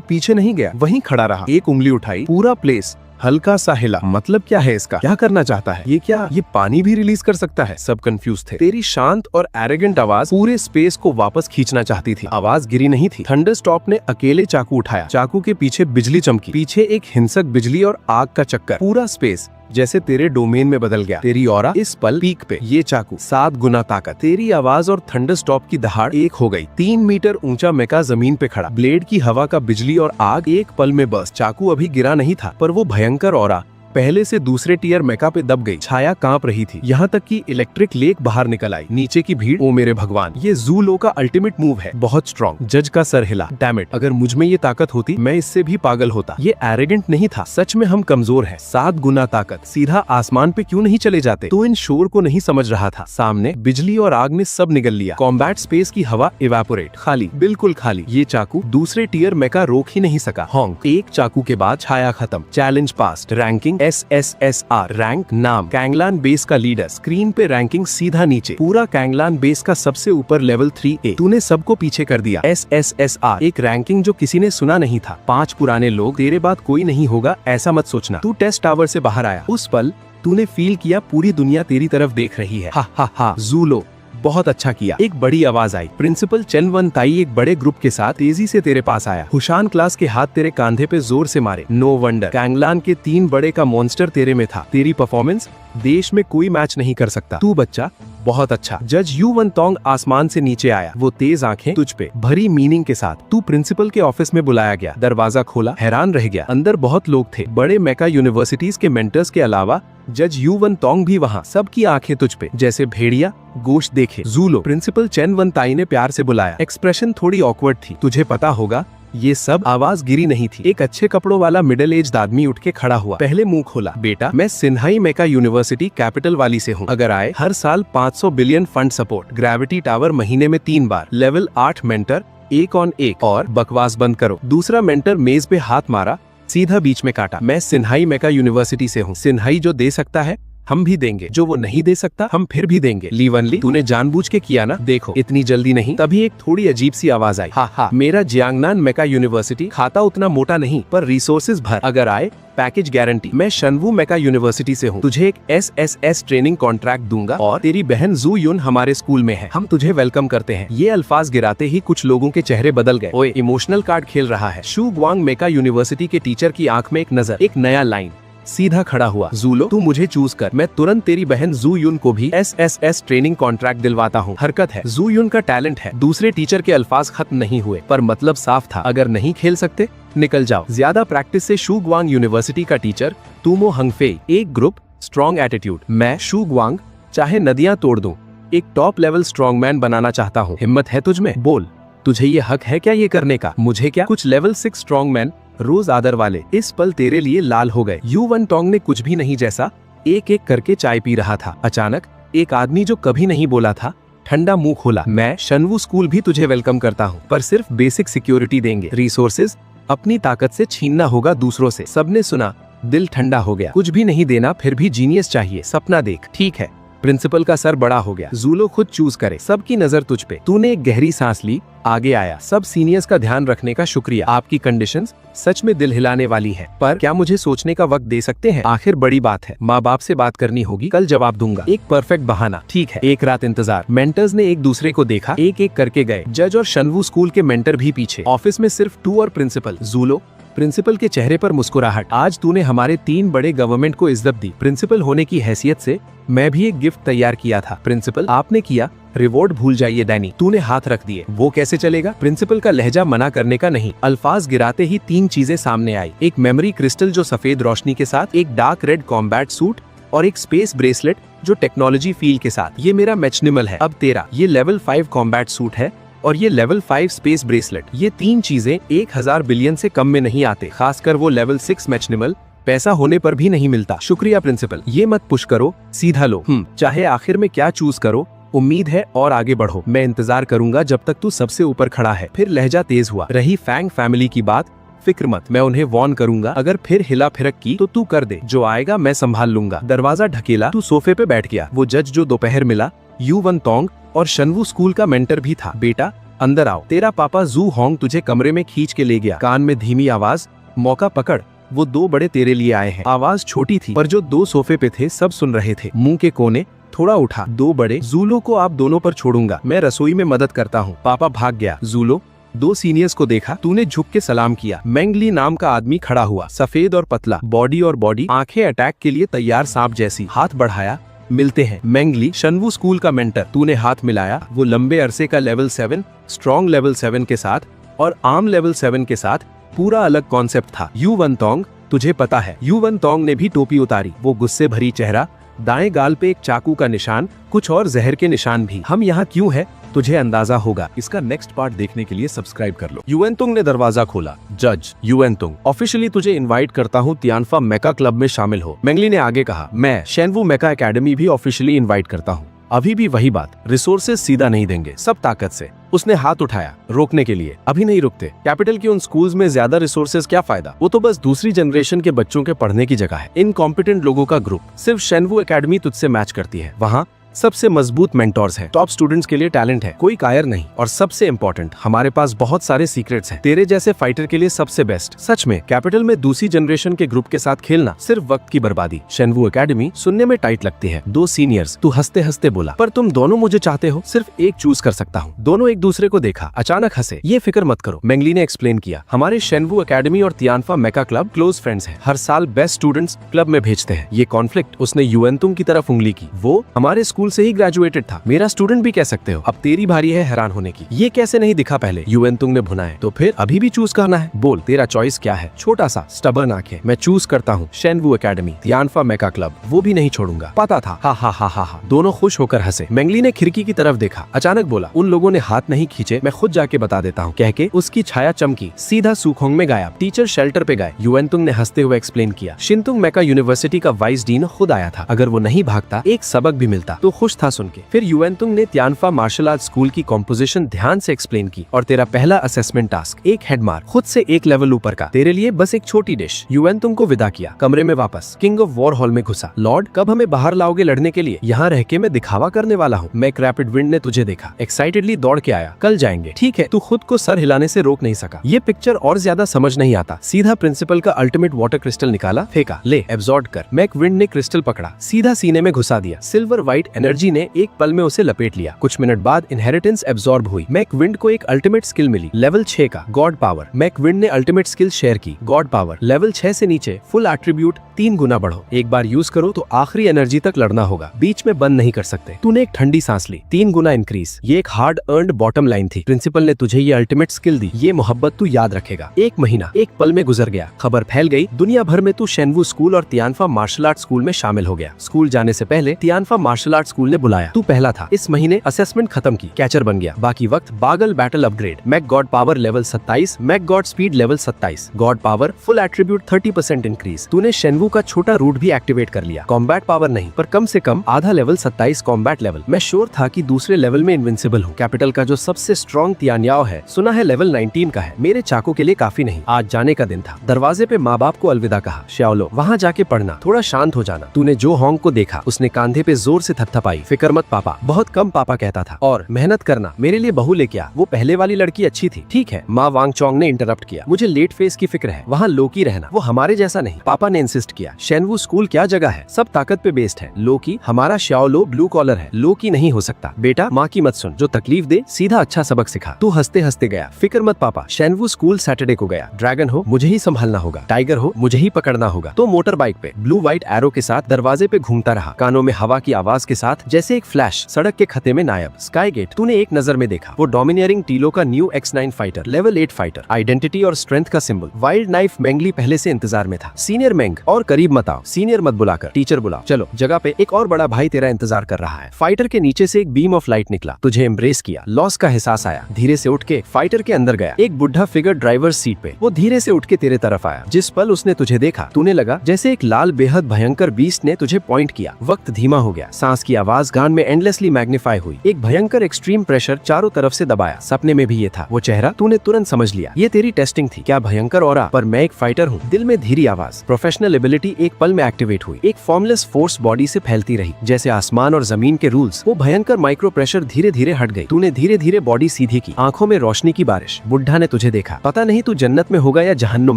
पीछे नहीं गया, वहीं खड़ा रहा। एक उंगली उठाई, पूरा प्लेस हल्का सा हिला। मतलब क्या है इसका? क्या करना चाहता है? ये क्या, ये पानी भी रिलीज कर सकता है? सब कंफ्यूज थे। तेरी शांत और एरोगेंट आवाज पूरे स्पेस को वापस खींचना चाहती थी। आवाज गिरी नहीं थी। थंडरस्टॉप ने अकेले चाकू उठाया। चाकू के पीछे बिजली चमकी। पीछे एक हिंसक बिजली और आग का चक्कर। पूरा स्पेस जैसे तेरे डोमेन में बदल गया। तेरी ऑरा इस पल पीक पे। ये चाकू 7 गुना ताकत। तेरी आवाज और थंडरस्टॉप की दहाड़ एक हो गई। 3 मीटर ऊंचा मेका जमीन पे खड़ा। ब्लेड की हवा का बिजली और आग एक पल में बस। चाकू अभी गिरा नहीं था, पर वो भयंकर ऑरा पहले से दूसरे टीयर मेका पे दब गई। छाया कांप रही थी, यहाँ तक कि इलेक्ट्रिक लेक बाहर निकल आई। नीचे की भीड़, ओ मेरे भगवान, ये जूलो का अल्टीमेट मूव है, बहुत स्ट्रॉन्ग। जज का सर हिला। डैम इट, अगर मुझ में ये ताकत होती मैं इससे भी पागल होता। ये एरोगेंट नहीं था, सच में हम कमजोर हैं। 7 गुना ताकत, सीधा आसमान पे क्यों नहीं चले जाते? तो इन शोर को नहीं समझ रहा था। सामने बिजली और आग ने सब निगल लिया। कॉम्बैट स्पेस की हवा इवेपोरेट, खाली, बिल्कुल खाली। ये चाकू दूसरे टीयर मेका रोक ही नहीं सका। हॉन्क, एक चाकू के बाद छाया खत्म। Challenge past. Ranking SSSR। Rank, नाम, कैंगलान बेस का लीडर। स्क्रीन पे रैंकिंग सीधा नीचे। पूरा कैंगलान बेस का सबसे ऊपर लेवल 3A। तूने सबको पीछे कर दिया। SSSR, एक रैंकिंग जो किसी ने सुना नहीं था। 5 पुराने लोग, तेरे बाद कोई नहीं होगा ऐसा मत सोचना। तू टेस्ट टावर से बाहर आया। उस पल तूने फील किया पूरी दुनिया तेरी तरफ देख रही है। हा हा हा, जूलो, बहुत अच्छा किया। एक बड़ी आवाज आई। प्रिंसिपल चेन वेंटाई एक बड़े ग्रुप के साथ तेजी से तेरे पास आया। हुशान क्लास के हाथ तेरे कांधे पे जोर से मारे। नो वंडर, कैंगलान के 3 बड़े का मॉन्स्टर तेरे में था। तेरी परफॉर्मेंस देश में कोई मैच नहीं कर सकता। तू बच्चा बहुत अच्छा। जज युवनटोंग आसमान से नीचे आया। वो तेज आंखें तुझ पे, भरी मीनिंग के साथ। तू प्रिंसिपल के ऑफिस में बुलाया गया। दरवाजा खोला, हैरान रह गया। अंदर बहुत लोग थे, बड़े मेका यूनिवर्सिटीज के मेंटर्स के अलावा जज युवनटोंग भी वहाँ। सबकी आंखें तुझ पे, जैसे भेड़िया गोश्त देखे। जूलो, प्रिंसिपल चेन वेंटाई ने प्यार से बुलाया। एक्सप्रेशन थोड़ी ऑकवर्ड थी। तुझे पता होगा ये सब आवाज गिरी नहीं थी। एक अच्छे कपड़ों वाला मिडिल एज आदमी उठ के खड़ा हुआ, पहले मुंह खोला, बेटा मैं सिन्हाई मेका यूनिवर्सिटी कैपिटल वाली से हूँ। अगर आए हर साल 500 billion fund support, gravity tower महीने में 3 बार, लेवल 8 मेंटर 1 ऑन 1, और बकवास बंद करो। दूसरा मेंटर मेज पे हाथ मारा, सीधा बीच में काटा। मैं सिन्हाई मेका यूनिवर्सिटी से हूँ। सिन्हाई जो दे सकता है हम भी देंगे, जो वो नहीं दे सकता हम फिर भी देंगे। लीवनली तूने जानबूझ के किया ना, देखो इतनी जल्दी नहीं। तभी एक थोड़ी अजीब सी आवाज आई, हा मेरा जियांगनान मेका यूनिवर्सिटी खाता उतना मोटा नहीं, पर रिसोर्सेज भर, अगर आए पैकेज गारंटी। मैं शनवू मेका यूनिवर्सिटी से हूँ, तुझे एक SSS ट्रेनिंग कॉन्ट्रैक्ट दूंगा, और तेरी बहन जू युन हमारे स्कूल में है, हम तुझे वेलकम करते हैं। ये अल्फाज गिराते ही कुछ लोगों के चेहरे बदल गए। ओए इमोशनल कार्ड खेल रहा है। शू ग्वांग मेका यूनिवर्सिटी के टीचर की आंख में एक नजर, एक नया लाइन, सीधा खड़ा हुआ, जूलो तू मुझे चूज कर, मैं तुरंत तेरी बहन जू युन को भी SSS ट्रेनिंग कॉन्ट्रैक्ट दिलवाता हूँ। हरकत है, जू युन का टैलेंट है। दूसरे टीचर के अल्फाज खत्म नहीं हुए, पर मतलब साफ था, अगर नहीं खेल सकते निकल जाओ। ज्यादा प्रैक्टिस से शू ग्वांग यूनिवर्सिटी का टीचर तुमो हंगफे, एक ग्रुप स्ट्रॉन्ग एटीट्यूड। मैं शू ग्वांग चाहे नदियां तोड़ दूं, एक टॉप लेवल स्ट्रॉन्ग मैन बनाना चाहता हूँ। हिम्मत है तुझ में? बोल, तुझे ये हक है क्या ये करने का? मुझे क्या? कुछ लेवल 6 स्ट्रॉन्ग मैन रोज आदर वाले इस पल तेरे लिए लाल हो गए। यू वन टोंग ने कुछ भी नहीं जैसा एक एक करके चाय पी रहा था। अचानक एक आदमी जो कभी नहीं बोला था ठंडा मुंह खोला, मैं शनवू स्कूल भी तुझे वेलकम करता हूँ, पर सिर्फ बेसिक सिक्योरिटी देंगे, रिसोर्सेज अपनी ताकत से छीनना होगा दूसरों से। सबने सुना, दिल ठंडा हो गया। कुछ भी नहीं देना, फिर भी जीनियस चाहिए, सपना देख। ठीक है। प्रिंसिपल का सर बड़ा हो गया, जूलो खुद चूज करे, सबकी नजर तुझ पे। तूने एक गहरी सांस ली, आगे आया, सब सीनियर्स का ध्यान रखने का शुक्रिया, आपकी कंडीशंस सच में दिल हिलाने वाली है, पर क्या मुझे सोचने का वक्त दे सकते हैं? आखिर बड़ी बात है, माँ बाप से बात करनी होगी, कल जवाब दूंगा। एक परफेक्ट बहाना। ठीक है, एक रात इंतजार। मेंटर्स ने एक दूसरे को देखा, एक एक करके गए, जज और शनवू स्कूल के मेंटर भी पीछे। ऑफिस में सिर्फ तू और प्रिंसिपल। जूलो, प्रिंसिपल के चेहरे पर मुस्कुराहट, आज तूने हमारे 3 बड़े गवर्नमेंट को इज्जत दी। प्रिंसिपल होने की हैसियत से मैं भी एक गिफ्ट तैयार किया था। प्रिंसिपल, आपने किया, रिवॉर्ड भूल जाइए डैनी। तूने हाथ रख दिए। वो कैसे चलेगा? प्रिंसिपल का लहजा मना करने का नहीं। अल्फाज गिराते ही 3 चीजें सामने आई, एक मेमोरी क्रिस्टल जो सफेद रोशनी के साथ, एक डार्क रेड कॉम्बैट सूट, और एक स्पेस ब्रेसलेट जो टेक्नोलॉजी फील के साथ। ये मेरा मैचनिमल है, अब तेरा। ये लेवल 5 कॉम्बैट सूट है, और ये लेवल 5 स्पेस ब्रेसलेट। ये 3 चीजें 1000 बिलियन से कम में नहीं आते, खासकर वो लेवल 6 मैचनिमल पैसा होने पर भी नहीं मिलता। शुक्रिया प्रिंसिपल, ये मत पुश करो, सीधा लो। चाहे आखिर में क्या चूज करो, उम्मीद है और आगे बढ़ो। मैं इंतजार करूंगा जब तक तू सबसे ऊपर खड़ा है। फिर लहजा तेज हुआ, रही फैंग फैमिली की बात, फिक्र मत, मैं उन्हें वॉर्न करूंगा, अगर फिर हिला फिरक की तो तू कर दे, जो आएगा मैं संभाल लूंगा। दरवाजा ढकेला, तू सोफे पे बैठ गया। वो जज जो दोपहर मिला यू वन टोंग और शनवू स्कूल का मेंटर भी था। बेटा अंदर आओ, तेरा पापा जू होंग तुझे कमरे में खींच के ले गया। कान में धीमी आवाज, मौका पकड़, वो 2 बड़े तेरे लिए आए हैं। आवाज छोटी थी, पर जो 2 सोफे पे थे सब सुन रहे थे। मुंह के कोने थोड़ा उठा, 2 बड़े, जूलो को आप दोनों पर छोड़ूंगा, मैं रसोई में मदद करता हूँ। पापा भाग गया। जूलो, 2 सीनियर्स को देखा, तूने झुक के सलाम किया। मेंगली नाम का आदमी खड़ा हुआ, सफेद और पतला, बॉडी, आंखें अटैक के लिए तैयार सांप जैसी। हाथ बढ़ाया, मिलते हैं। मेंगली, शनवू स्कूल का मेंटर। तूने हाथ मिलाया, वो लंबे अरसे का लेवल 7, स्ट्रॉन्ग लेवल 7 के साथ और आर्म लेवल 7 के साथ, पूरा अलग कॉन्सेप्ट था। यू वन टोंग, तुझे पता है? यू वन टोंग ने भी टोपी उतारी, वो गुस्से भरी चेहरा, दाएं गाल पे एक चाकू का निशान, कुछ और जहर के निशान भी। हम यहाँ क्यों है तुझे अंदाजा होगा। इसका नेक्स्ट पार्ट देखने के लिए सब्सक्राइब कर लो। युएनतुंग ने दरवाजा खोला, जज युएनतुंग, ऑफिशियली तुझे इनवाइट करता हूँ तियानफा मेका क्लब में शामिल हो। मेंगली ने आगे कहा, मैं शेनवू मेका एकेडमी भी ऑफिशियली इनवाइट करता हूँ। अभी भी वही बात, रिसोर्सेज सीधा नहीं देंगे, सब ताकत से। उसने हाथ उठाया रोकने के लिए, अभी नहीं रुकते। कैपिटल की उन स्कूल्स में ज्यादा रिसोर्सेज क्या फायदा, वो तो बस दूसरी जनरेशन के बच्चों के पढ़ने की जगह है। इनकॉम्पिटेंट लोगों का ग्रुप, सिर्फ शेनवू एकेडमी तुझसे मैच करती है। वहाँ सबसे मजबूत मेंटोर्स हैं, टॉप स्टूडेंट्स के लिए टैलेंट है, कोई कायर नहीं, और सबसे इम्पोर्टेंट, हमारे पास बहुत सारे सीक्रेट्स हैं, तेरे जैसे फाइटर के लिए सबसे बेस्ट। सच में कैपिटल में दूसरी जनरेशन के ग्रुप के साथ खेलना सिर्फ वक्त की बर्बादी। शेनवू एकेडमी सुनने में टाइट लगती है, 2 सीनियर्स, तू हंसते हंसते बोला, पर तुम दोनों मुझे चाहते हो, सिर्फ एक चूज कर सकता हूँ। दोनों एक दूसरे को देखा, अचानक हंसे। ये फिक्र मत करो, मेंगली ने एक्सप्लेन किया, हमारे शेनवू एकेडमी और तियानफा मेका क्लब क्लोज फ्रेंड्स हैं, हर साल बेस्ट स्टूडेंट्स क्लब में भेजते हैं। ये कॉन्फ्लिक्ट, उसने युएनतुंग की तरफ उंगली की, वो हमारे स्कूल स्कूल से ही ग्रेजुएटेड था, मेरा स्टूडेंट भी कह सकते हो। अब तेरी बारी है हैरान होने की, ये कैसे नहीं दिखा पहले? युवेंतुंग ने भुनाए। तो फिर अभी भी चूज करना है? बोल, तेरा चॉइस क्या है? छोटा सा स्टबर्न आंखें। मैं चूज करता हूँ शेनवू एकेडमी, तियानफा मेका क्लब, वो भी नहीं छोड़ूंगा। पता था। हा हा हा हा हा। दोनों खुश होकर हंसे। मेंगली ने खिड़की की तरफ देखा, अचानक बोला, उन लोगों ने हाथ नहीं खींचे, मैं खुद जाके बता देता हूँ। कह के उसकी छाया चमकी, सीधा सुखोंग में गायब। टीचर शेल्टर पे गए। युवेंतुंग ने हंसते हुए एक्सप्लेन किया, शिंतुंग मेका यूनिवर्सिटी का वाइस डीन खुद आया था, अगर वो नहीं भागता एक सबक भी मिलता। तो खुश था सुन के। फिर युवेंतुंग ने तियानफा मार्शल आर्ट स्कूल की कॉम्पोजिशन ध्यान से एक्सप्लेन की, और तेरा पहला असेसमेंट टास्क, एक हेड मार, खुद से एक लेवल ऊपर का, तेरे लिए बस एक छोटी डिश। युवेंतुंग को विदा किया, कमरे में वापस किंग ऑफ वॉर हॉल में घुसा। लॉर्ड, कब हमें बाहर लाओगे लड़ने के लिए? यहाँ रह के मैं दिखावा करने वाला हूँ। मैक रैपिड विंड ने तुझे देखा, एक्साइटेडली दौड़ के आया। कल जाएंगे, ठीक है? तू खुद को सर हिलाने से रोक नहीं सका। ये पिक्चर और ज्यादा समझ नहीं आता। सीधा प्रिंसिपल का अल्टीमेट वाटर क्रिस्टल निकाला, फेंका, ले एब्जॉर्ब कर। मैक विंड ने क्रिस्टल पकड़ा, सीधा सीने में घुसा दिया। सिल्वर व्हाइट एनर्जी ने एक पल में उसे लपेट लिया। कुछ मिनट बाद इनहेरिटेंस एब्जॉर्ब हुई। मैक विंड को एक अल्टीमेट स्किल मिली, लेवल 6 का, गॉड पावर। मैक विंड ने अल्टीमेट स्किल शेयर की, गॉड पावर। लेवल 6 से नीचे फुल एट्रीब्यूट 3 गुना बढ़ो। एक बार यूज करो तो आखिरी एनर्जी तक लड़ना होगा, बीच में बंद नहीं कर सकते। तूने एक ठंडी सांस ली, 3 गुना इंक्रीज। ये एक हार्ड अर्नड बॉटम लाइन थी। प्रिंसिपल ने तुझे ये अल्टीमेट स्किल दी, ये मोहब्बत तू याद रखेगा। एक महीना एक पल में गुजर गया। खबर फैल गई दुनिया भर में, तू शेनवू स्कूल और तियानफा मार्शल आर्ट स्कूल में शामिल हो गया। स्कूल जाने से पहले तियानफा मार्शल आर्ट स्कूल ने बुलाया, तू पहला था। इस महीने असेसमेंट खत्म की, कैचर बन गया। बाकी वक्त बागल battle upgrade, mech god power level 27, mech god speed level 27, god power full attribute 30% increase. तूने शेनवू का छोटा रूट भी एक्टिवेट कर लिया। कॉम्बैट पावर नहीं, पर कम से कम आधा लेवल 27 कॉम्बैट लेवल। मैं श्योर था कि दूसरे लेवल में इनविंसिबल हूँ। कैपिटल का जो सबसे स्ट्रॉन्ग तियान्याओ है, सुना है लेवल 19 का है। मेरे चाको के लिए काफी नहीं। आज जाने का दिन था। दरवाजे पे माँ बाप को अलविदा कहा, श्याओलो वहाँ जाके पढ़ना, थोड़ा शांत हो जाना। तूने जो होंग को देखा, उसने कांधे पे जोर से थपथपाई। फिक्र मत पापा, बहुत कम पापा कहता था, और मेहनत करना, मेरे लिए बहू लेके आ। वो पहले वाली लड़की अच्छी थी। ठीक है, माँ वांग चोंग ने इंटरप्ट किया, मुझे लेट फेस की फिक्र है, वहाँ लोकी रहना, वो हमारे जैसा नहीं। पापा ने इंसिस्ट किया, शेनवू स्कूल क्या जगह है, सब ताकत पे बेस्ड है। लोकी हमारा श्याओलो ब्लू कॉलर है, लोकी नहीं हो सकता। बेटा माँ की मत सुन, जो तकलीफ दे सीधा अच्छा सबक सिखा। तू हंसते हंसते गया, फिक्र मत पापा, शेनवू स्कूल सैटरडे को गया। ड्रैगन हो मुझे ही संभालना होगा, टाइगर हो मुझे ही पकड़ना होगा। तो मोटर बाइक पे ब्लू व्हाइट एरो के साथ दरवाजे पे घूमता रहा, कानों में हवा की आवाज के साथ जैसे एक फ्लैश, सड़क के खते में नायब। स्काई गेट तूने एक नजर में देखा, वो डोमिनियरिंग टीलो का new X9 fighter, level 8 fighter, identity और स्ट्रेंथ का सिंबल। वाइल्ड नाइफ मेंगली पहले से इंतजार में था। सीनियर मेंग, और करीब मत आओ, सीनियर मत बुलाकर टीचर बुलाओ। चलो जगह पे एक और बड़ा भाई तेरा इंतजार कर रहा है। फाइटर के नीचे से एक बीम ऑफ लाइट निकला, तुझे एम्ब्रेस किया। लॉस का एहसास आया, धीरे से उठ के फाइटर के अंदर गया। एक बुढ़ा फिगर ड्राइवर सीट पे, वो धीरे से उठ के तेरे तरफ आया। जिस पल उसने तुझे देखा, तूने लगा जैसे एक लाल बेहद भयंकर बीस्ट ने तुझे पॉइंट किया। वक्त धीमा हो गया, सांस की आवाज गान में एंडलेसली मैग्नीफाई हुई। एक भयंकर एक्सट्रीम प्रेशर चारों तरफ से दबाया। सपने में भी ये था वो चेहरा, तूने तुरंत समझ लिया ये तेरी टेस्टिंग थी। क्या भयंकर ऑरा, पर मैं एक फाइटर हूँ। दिल में धीरी आवाज, प्रोफेशनल एबिलिटी एक पल में एक्टिवेट हुई। एक फॉर्मलेस फोर्स बॉडी से फैलती रही, जैसे आसमान और जमीन के रूल्स। वो भयंकर माइक्रो प्रेशर धीरे धीरे हट गई। तूने धीरे धीरे बॉडी सीधी की, आंखों में रोशनी की बारिश। बुढ़ा ने तुझे देखा, पता नहीं तू जन्नत में होगा या जहन्नुम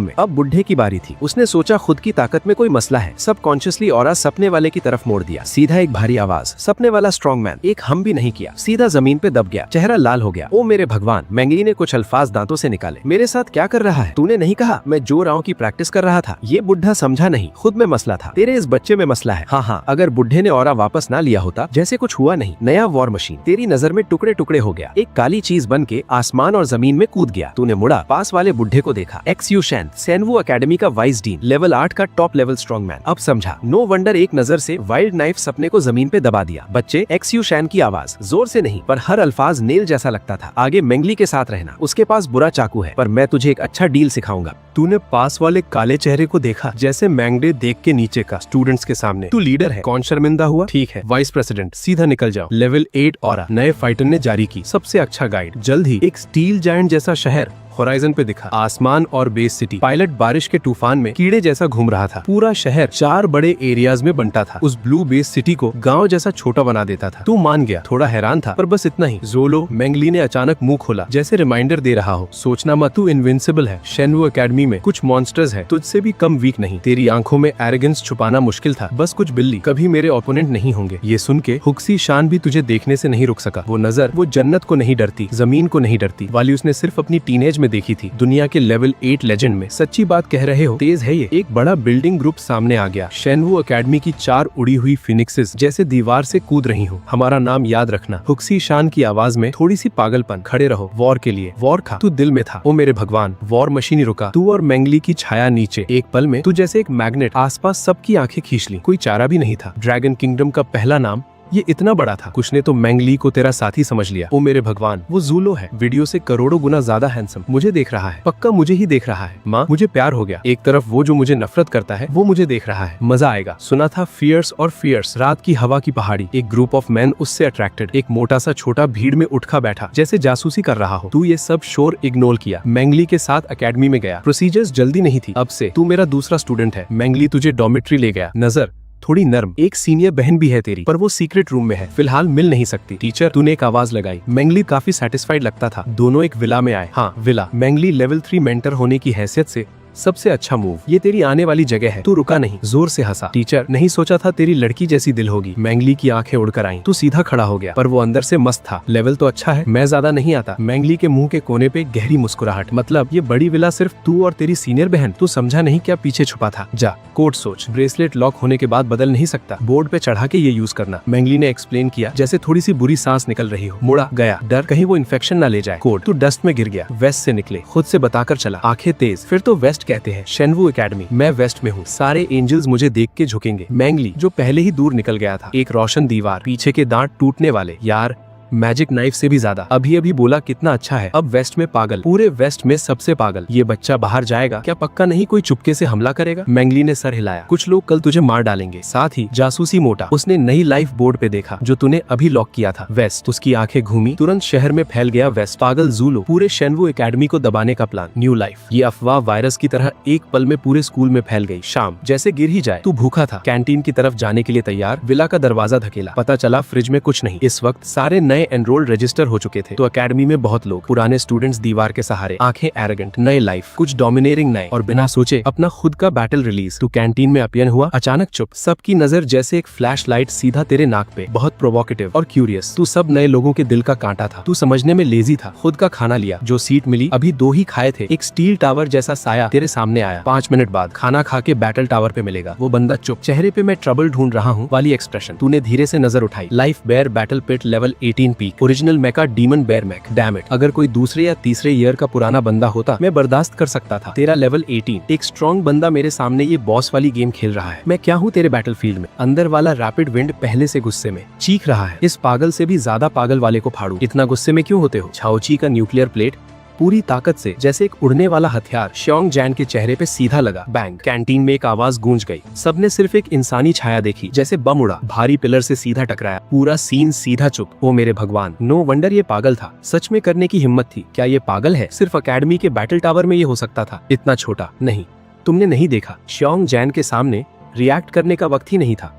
में। अब बुढ़े की बारी थी। उसने सोचा खुद की ताकत में कोई मसला है। सब कॉन्शियसली ऑरा सपने वाले की तरफ मोड़ दिया। सीधा एक भारी आवाज, सपने वाला स्ट्रॉन्ग मैन। एक हम भी नहीं किया, सीधा जमीन पे दब गया। चेहरा लाल हो गया। ओ मेरे भगवान, मेंगली ने कुछ अल्फाज दांतों से निकाले। मेरे साथ क्या कर रहा है? तूने नहीं कहा मैं जो राव की प्रैक्टिस कर रहा था? ये बुढ़ा समझा नहीं, खुद में मसला था, तेरे इस बच्चे में मसला है। हाँ, अगर बुढ़े ने ऑरा वापस ना लिया होता, जैसे कुछ हुआ नहीं। नया वॉर मशीन तेरी नजर में टुकड़े टुकड़े हो गया। एक काली चीज बन के आसमान और जमीन में कूद गया। तूने मुड़ा, पास वाले बुढ़े को देखा, XU शैन, शेनवू एकेडमी का वाइस डीन, लेवल 8 का टॉप लेवल स्ट्रॉन्ग मैन। अब समझा, नो वंडर एक नजर से वाइल्ड नाइफ सपने को जमीन पे दबा दिया। बच्चे, XU शैन की आवाज, जोर से नहीं पर हर अल्फाज नेल जैसा लगता था। आगे मेंगली के साथ रहना, उसके पास बुरा चाकू है, पर मैं तुझे एक अच्छा डील सिखाऊंगा। तूने पास वाले काले चेहरे को देखा, जैसे मैंगडे देख के नीचे का, स्टूडेंट्स के सामने। तू लीडर है, कौन शर्मिंदा हुआ? ठीक है, वाइस प्रेसिडेंट, सीधा निकल जाओ। लेवल 8 ऑरा नए फाइटर ने जारी की, सबसे अच्छा गाइड। जल्द ही एक स्टील जायंट जैसा शहर होराइजन पे दिखा, आसमान और बेस सिटी। पायलट बारिश के तूफान में कीड़े जैसा घूम रहा था। पूरा शहर 4 बड़े एरियाज में बंटा था। उस ब्लू बेस सिटी को गांव जैसा छोटा बना देता था। तू मान गया, थोड़ा हैरान था, पर बस इतना ही। जोलो, मेंगली ने अचानक मुंह खोला, जैसे रिमाइंडर दे रहा हो, सोचना मत, तू इनविंसिबल है। शेनवू एकेडमी में कुछ मॉन्स्टर्स है, तुझसे भी कम वीक नहीं। तेरी आंखों में एरोगेंस छुपाना मुश्किल था, बस कुछ बिल्ली कभी मेरे ओपोनेंट नहीं होंगे। ये सुन के हुक्सी शान भी तुझे देखने से नहीं रुक सका। वो नजर, वो जन्नत को नहीं डरती, जमीन को नहीं डरती, वाली उसने सिर्फ अपनी टीनेज में में देखी थी, दुनिया के लेवल 8 लेजेंड में। सच्ची बात कह रहे हो, तेज है ये। एक बड़ा बिल्डिंग ग्रुप सामने आ गया। शेनवू एकेडमी की 4 उड़ी हुई फिनिक्सेस जैसे दीवार से कूद रही हो। हमारा नाम याद रखना। हुक्सी शान की आवाज में थोड़ी सी पागलपन। खड़े रहो, वॉर के लिए। वॉर खा, तू दिल में था। ओ मेरे भगवान, वॉर मशीन ही रुका। तू और मैंगली की छाया नीचे। एक पल में तू जैसे एक मैग्नेट आसपास सबकी आंखें खींच ली। कोई चारा भी नहीं था। ड्रैगन किंगडम का पहला नाम ये इतना बड़ा था। कुछ ने तो मैंगली को तेरा साथी समझ लिया। ओ मेरे भगवान, वो जूलो है, वीडियो से करोड़ों गुना ज्यादा हैंडसम। मुझे देख रहा है, पक्का मुझे ही देख रहा है। माँ, मुझे प्यार हो गया। एक तरफ वो जो मुझे नफरत करता है, वो मुझे देख रहा है। मजा आएगा। सुना था फियर्स और फियर्स, रात की हवा की पहाड़ी। एक ग्रुप ऑफ मैन उससे अट्रैक्टेड। एक मोटा सा छोटा भीड़ में उठा बैठा, जैसे जासूसी कर रहा हो। तू ये सब शोर इग्नोर किया। मैंगली के साथ अकेडमी में गया। प्रोसीजर्स जल्दी नहीं थी। अब से तू मेरा दूसरा स्टूडेंट है। मैंगली तुझे डॉर्मेट्री ले गया। नजर थोड़ी नर्म। एक सीनियर बहन भी है तेरी, पर वो सीक्रेट रूम में है, फिलहाल मिल नहीं सकती। टीचर, तूने एक आवाज लगाई। मैंगली काफी सेटिस्फाइड लगता था। दोनों एक विला में आए। हाँ, विला। मैंगली लेवल 3 मेंटर होने की हैसियत से सबसे अच्छा मूव। ये तेरी आने वाली जगह है। तू रुका नहीं, जोर से हंसा। टीचर, नहीं सोचा था तेरी लड़की जैसी दिल होगी। मैंगली की आंखें उड़कर आईं। तू सीधा खड़ा हो गया, पर वो अंदर से मस्त था। लेवल तो अच्छा है, मैं ज्यादा नहीं आता। मैंगली के मुंह के कोने पे गहरी मुस्कुराहट। मतलब ये बड़ी विला सिर्फ तू और तेरी सीनियर बहन? तू समझा नहीं क्या पीछे छुपा था? जा, कोड सोच। ब्रेसलेट लॉक होने के बाद बदल नहीं सकता। बोर्ड पे चढ़ा के ये यूज करना। मैंगली ने एक्सप्लेन किया, जैसे थोड़ी सी बुरी सांस निकल रही हो। मुड़ा गया, डर कहीं वो इन्फेक्शन न ले जाए। कोड। तू डस्ट में गिर गया। वेस्ट से निकले, खुद से बताकर चला। आंखें तेज। फिर तो वेस्ट कहते हैं। शेनवू एकेडमी, मैं वेस्ट में हूँ। सारे एंजल्स मुझे देख के झुकेंगे। मैंगली, जो पहले ही दूर निकल गया था। एक रोशन दीवार, पीछे के दांत टूटने वाले। यार, मैजिक नाइफ से भी ज्यादा। अभी अभी बोला कितना अच्छा है। अब वेस्ट में पागल, पूरे वेस्ट में सबसे पागल। ये बच्चा बाहर जाएगा क्या? पक्का नहीं कोई चुपके से हमला करेगा? मैंगली ने सर हिलाया। कुछ लोग कल तुझे मार डालेंगे। साथ ही जासूसी मोटा। उसने नई लाइफ बोर्ड पे देखा जो तूने अभी लॉक किया था। वेस्ट। उसकी आंखें घूमी। तुरंत शहर में फैल गया वेस्ट। पागल जूलो, पूरे शेनवू एकेडमी को दबाने का प्लान। New life. ये अफवाह वायरस की तरह एक पल में पूरे स्कूल में फैल गई। शाम जैसे गिर ही जाए। तू भूखा था, कैंटीन की तरफ जाने के लिए तैयार। विला का दरवाजा धकेला। पता चला फ्रिज में कुछ नहीं। इस वक्त सारे नए एनरोल्ड रजिस्टर हो चुके थे। तो एकेडमी में बहुत लोग। पुराने स्टूडेंट्स दीवार के सहारे, आंखें एरोगेंट। नए लाइफ, कुछ डोमिनेटिंग नए। और बिना सोचे अपना खुद का बैटल रिलीज। तू कैंटीन में अपीयर हुआ, अचानक चुप। सबकी नजर जैसे एक फ्लैश लाइट सीधा तेरे नाक पे। बहुत प्रोवोकेटिव और क्यूरियस। तू सब नए लोगों के दिल का कांटा था। तू समझने में लेजी था। खुद का खाना लिया। जो सीट मिली अभी 2 ही खाए थे। एक स्टील टावर जैसा साया तेरे सामने आया। 5 मिनट बाद खाना खा के बैटल टावर पे मिलेगा। वो बंदा चुप, चेहरे पे मैं ट्रबल ढूंढ रहा हूँ वाली एक्सप्रेशन। तूने धीरे से नजर उठाई। Life bear battle pit level 18 peak. Original mecha demon bear mech. Damn it, अगर कोई दूसरे या तीसरे ईयर का पुराना बंदा होता मैं बर्दाश्त कर सकता था। तेरा लेवल 18। एक स्ट्रॉन्ग बंदा मेरे सामने ये बॉस वाली गेम खेल रहा है। मैं क्या हूँ तेरे बैटलफील्ड में? अंदर वाला रैपिड विंड पहले से गुस्से में चीख रहा है, इस पागल से भी ज्यादा पागल वाले को फाड़ू। इतना गुस्से में क्यों होते हो? छाओची का न्यूक्लियर प्लेट पूरी ताकत से जैसे एक उड़ने वाला हथियार श्योंग जैन के चेहरे पे सीधा लगा। बैंग। कैंटीन में एक आवाज गूंज गई। सबने सिर्फ एक इंसानी छाया देखी, जैसे बम उड़ा, भारी पिलर से सीधा टकराया। पूरा सीन सीधा चुप। ओ मेरे भगवान, नो वंडर ये पागल था। सच में करने की हिम्मत थी। क्या ये पागल है? सिर्फ एकेडमी के बैटल टावर में ये हो सकता था। इतना छोटा। नहीं, तुमने नहीं देखा। श्योंग जैन के सामने रिएक्ट करने का वक्त ही नहीं था।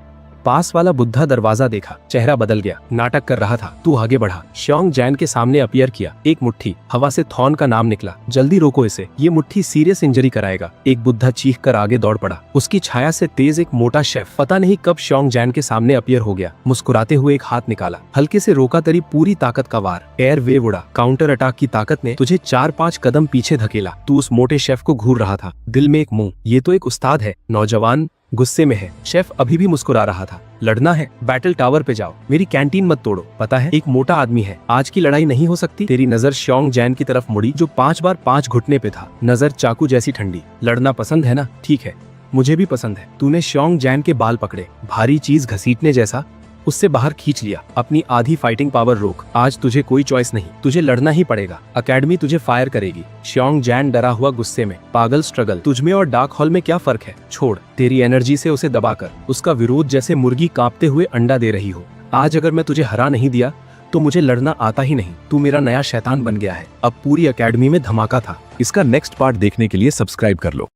पास वाला बुद्धा दरवाजा देखा, चेहरा बदल गया, नाटक कर रहा था। तू आगे बढ़ा। श्योंग जैन के सामने अपीयर किया। एक मुट्ठी, हवा से थॉन का नाम निकला। जल्दी रोको इसे, ये मुट्ठी सीरियस इंजरी कराएगा। एक बुद्धा चीख कर आगे दौड़ पड़ा। उसकी छाया से तेज एक मोटा शेफ पता नहीं कब श्योंग जैन के सामने अपीयर हो गया। मुस्कुराते हुए एक हाथ निकाला, हल्के से रोका तेरी पूरी ताकत का वार। एयर वेव उड़ा। काउंटर अटैक की ताकत ने तुझे 4-5 कदम पीछे धकेला। तू उस मोटे शेफ को घूर रहा था, दिल में एक मुंह, ये तो एक उस्ताद है। नौजवान गुस्से में है। शेफ अभी भी मुस्कुरा रहा था। लड़ना है? बैटल टावर पे जाओ, मेरी कैंटीन मत तोड़ो। पता है, एक मोटा आदमी है, आज की लड़ाई नहीं हो सकती। तेरी नजर श्योंग जैन की तरफ मुड़ी जो 5 बार 5 घुटने पे था। नजर चाकू जैसी ठंडी। लड़ना पसंद है ना? ठीक है, मुझे भी पसंद है। तूने श्योंग जैन के बाल पकड़े, भारी चीज घसीटने जैसा, उससे बाहर खींच लिया। अपनी आधी फाइटिंग पावर रोक। आज तुझे कोई चॉइस नहीं, तुझे लड़ना ही पड़ेगा। एकेडमी तुझे फायर करेगी। श्योंग जैन डरा हुआ गुस्से में। पागल स्ट्रगल, तुझमें और डार्क हॉल में क्या फर्क है? छोड़। तेरी एनर्जी से उसे दबाकर, उसका विरोध जैसे मुर्गी कांपते हुए अंडा दे रही हो। आज अगर मैं तुझे हरा नहीं दिया तो मुझे लड़ना आता ही नहीं। तू मेरा नया शैतान बन गया है। अब पूरी एकेडमी में धमाका था। इसका नेक्स्ट पार्ट देखने के लिए सब्सक्राइब कर लो।